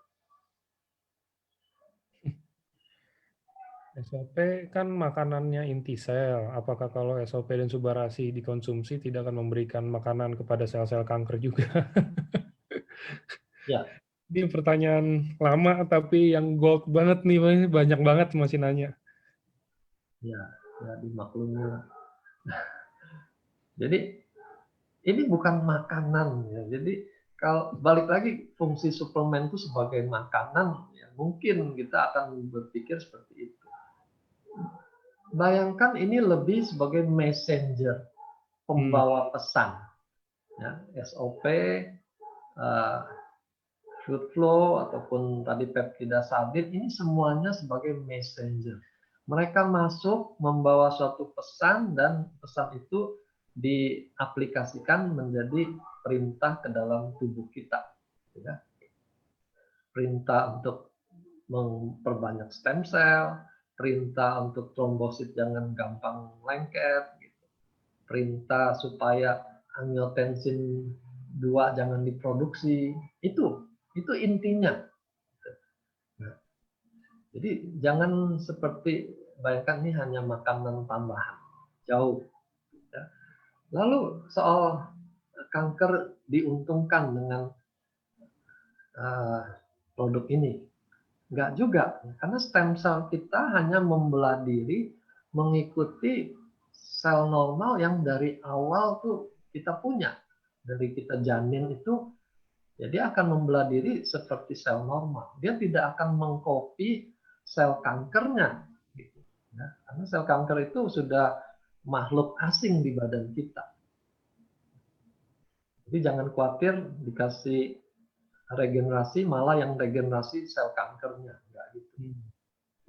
SOP kan makanannya inti sel. Apakah kalau SOP dan Subarasi dikonsumsi tidak akan memberikan makanan kepada sel-sel kanker juga? Ya, Ini pertanyaan lama tapi yang gold banget nih, banyak banget masih nanya. ya, ya dimaklumi. Jadi ini bukan makanan ya. Jadi kalau balik lagi fungsi suplemen itu sebagai makanan, ya mungkin kita akan berpikir seperti itu. Bayangkan ini lebih sebagai messenger, pembawa pesan. Ya, SOP, food flow, ataupun tadi peptida sabit, ini semuanya sebagai messenger. Mereka masuk membawa suatu pesan dan pesan itu diaplikasikan menjadi perintah ke dalam tubuh kita. Ya. Perintah untuk memperbanyak stem cell, perintah untuk trombosit jangan gampang lengket, perintah supaya angiotensin 2 jangan diproduksi. Itu intinya. Nah, jadi jangan seperti bayangkan ini hanya makanan tambahan. Jauh. Ya. Lalu soal kanker diuntungkan dengan produk ini. Enggak juga, karena stem cell kita hanya membelah diri mengikuti sel normal yang dari awal tuh kita punya. Dari kita janin itu, ya dia akan membelah diri seperti sel normal. Dia tidak akan mengcopy sel kankernya. Gitu. Ya, karena sel kanker itu sudah makhluk asing di badan kita. Jadi jangan khawatir dikasih regenerasi, malah yang regenerasi sel kankernya. Enggak gitu.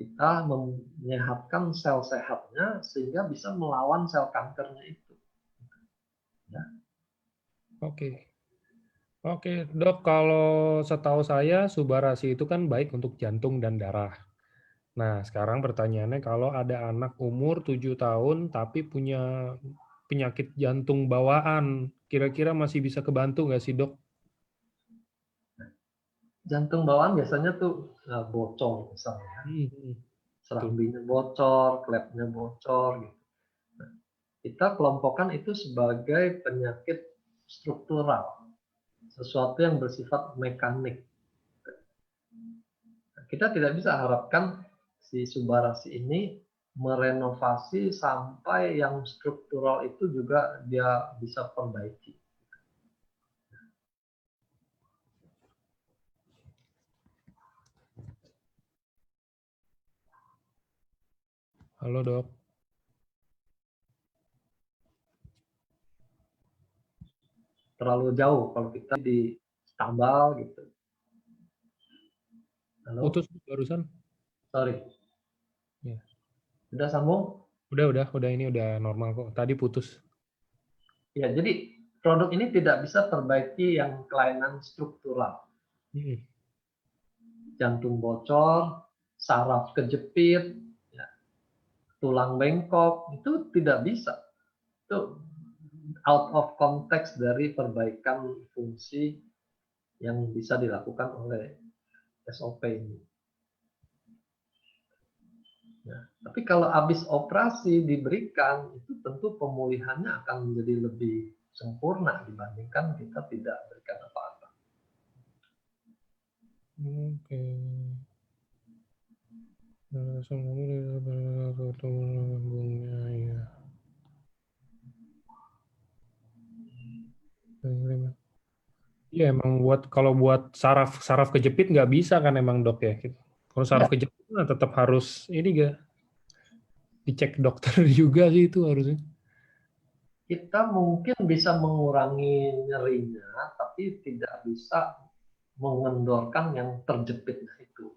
Kita menyehatkan sel sehatnya sehingga bisa melawan sel kankernya itu. Ya. Oke. Oke, Dok, kalau setahu saya Subarasi itu kan baik untuk jantung dan darah. Nah, sekarang pertanyaannya kalau ada anak umur 7 tahun tapi punya penyakit jantung bawaan, kira-kira masih bisa kebantu nggak sih, Dok? Jantung bawaan biasanya tuh bocor misalnya. Serambinya bocor, klepnya bocor gitu. Nah, kita kelompokkan itu sebagai penyakit struktural, sesuatu yang bersifat mekanik. Kita tidak bisa harapkan si Subarasi ini merenovasi sampai yang struktural itu juga dia bisa perbaiki. Halo, Dok. Terlalu jauh kalau kita di tambal gitu. Halo? Putus barusan? Sorry. Ya. Udah sambung? Udah ini udah normal kok. Tadi putus. Ya, jadi produk ini tidak bisa perbaiki yang kelainan struktural. Jantung bocor, saraf kejepit, ya, tulang bengkok, itu tidak bisa. Itu out of context dari perbaikan fungsi yang bisa dilakukan oleh SOP ini. Ya, tapi kalau habis operasi diberikan, itu tentu pemulihannya akan menjadi lebih sempurna dibandingkan kita tidak berikan apa-apa. Oke. Iya emang kalau buat saraf kejepit nggak bisa kan emang, Dok ya. Kalau saraf kejepit tetap harus ini gak dicek dokter juga sih itu harusnya. Kita mungkin bisa mengurangi nyerinya, tapi tidak bisa mengendorkan yang terjepitnya itu.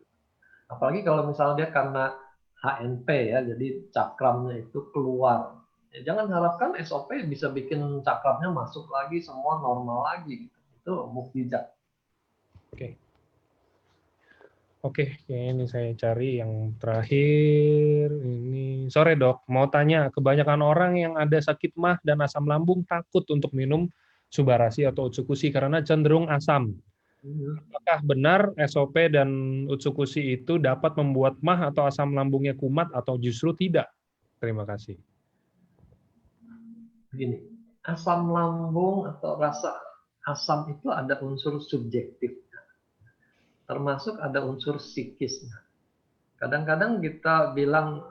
Apalagi kalau misalnya dia karena HNP ya, jadi cakramnya itu keluar. Ya, jangan harapkan SOP bisa bikin cakramnya masuk lagi, semua normal lagi. Itu mukjizat. Oke, ini saya cari yang terakhir. Ini sore, Dok. Mau tanya, kebanyakan orang yang ada sakit mah dan asam lambung takut untuk minum Subarasi atau Otsukushi karena cenderung asam. Apakah benar SOP dan Utsukushi itu dapat membuat mah atau asam lambungnya kumat atau justru tidak? Terima kasih. Begini, asam lambung atau rasa asam itu ada unsur subjektif, termasuk ada unsur psikisnya. Kadang-kadang kita bilang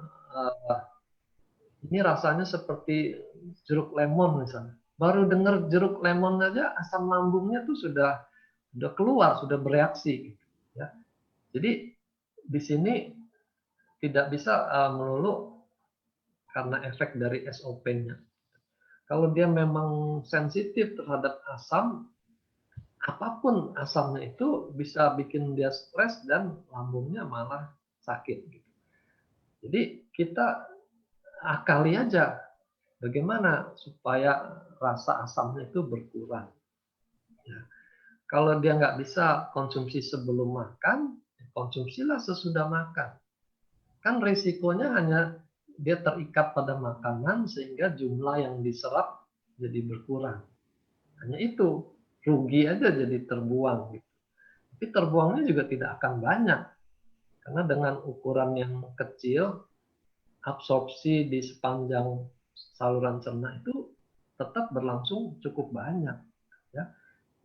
ini rasanya seperti jeruk lemon misalnya. Baru dengar jeruk lemon aja asam lambungnya tuh sudah keluar, sudah bereaksi. Gitu, ya. Jadi di sini tidak bisa melulu karena efek dari SOP-nya. Kalau dia memang sensitif terhadap asam, apapun asamnya itu bisa bikin dia stres dan lambungnya malah sakit. Gitu. Jadi kita akali aja bagaimana supaya rasa asamnya itu berkurang. Ya. Kalau dia nggak bisa konsumsi sebelum makan, konsumsilah sesudah makan. Kan risikonya hanya dia terikat pada makanan sehingga jumlah yang diserap jadi berkurang. Hanya itu, rugi aja jadi terbuang. Gitu. Tapi terbuangnya juga tidak akan banyak. Karena dengan ukuran yang kecil, absorpsi di sepanjang saluran cerna itu tetap berlangsung cukup banyak. Ya.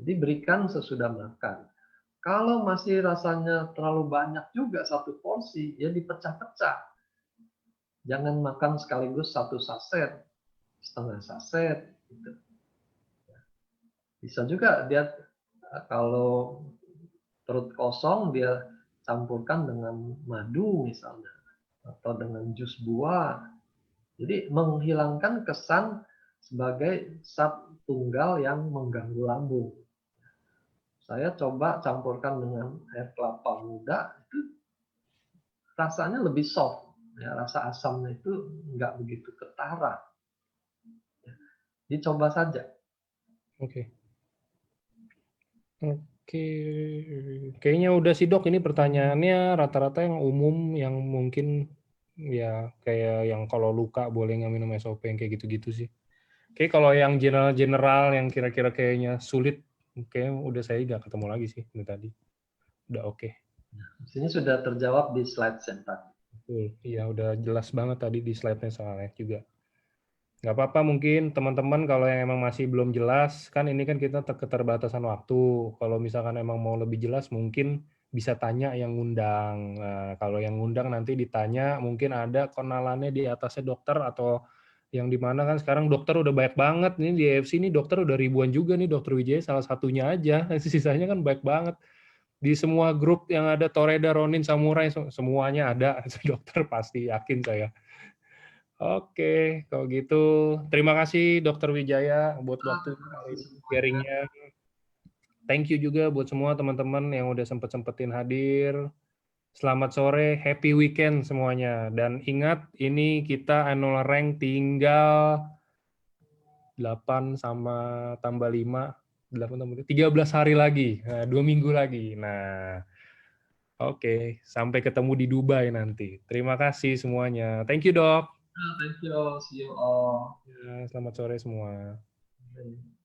Jadi berikan sesudah makan. Kalau masih rasanya terlalu banyak juga satu porsi, ya dipecah-pecah. Jangan makan sekaligus satu saset, setengah saset. Gitu. Bisa juga dia kalau perut kosong dia campurkan dengan madu misalnya atau dengan jus buah. Jadi menghilangkan kesan sebagai zat tunggal yang mengganggu lambung. Saya coba campurkan dengan air kelapa muda, itu rasanya lebih soft. Ya, rasa asamnya itu nggak begitu ketara. Dicoba saja. Oke. Oke, kayaknya udah sih dok. Ini pertanyaannya rata-rata yang umum, yang mungkin ya kayak yang kalau luka boleh nggak minum SOP yang kayak gitu-gitu sih. Oke, kalau yang general-general yang kira-kira kayaknya sulit, kayaknya udah saya nggak ketemu lagi sih ini tadi. Udah oke. Di sini sudah terjawab di slide yang tadi. Betul. Iya, udah jelas banget tadi di slide-nya soalnya juga. Nggak apa-apa mungkin teman-teman kalau yang emang masih belum jelas, kan ini kan kita keterbatasan waktu. Kalau misalkan emang mau lebih jelas mungkin bisa tanya yang ngundang. Nah, kalau yang ngundang nanti ditanya, mungkin ada kenalannya di atasnya dokter atau yang di mana kan sekarang dokter udah banyak banget. Nih di EFC ini dokter udah ribuan juga nih, Dokter Wijaya salah satunya aja. Sisanya kan banyak banget. Di semua grup yang ada Toreda, Ronin, Samurai, semuanya ada dokter pasti, yakin saya. Oke, kalau gitu terima kasih Dokter Wijaya buat waktu Terima kasih semuanya. sharingnya. Thank you juga buat semua teman-teman yang udah sempetin hadir. Selamat sore, happy weekend semuanya. Dan ingat, ini kita annual rank tinggal 8 sama tambah 5, 8 tambah 13 hari lagi, 2 minggu lagi. Nah, oke, sampai ketemu di Dubai nanti. Terima kasih semuanya. Thank you, Dok. Thank you, see you all. Ya, selamat sore semua. Bye.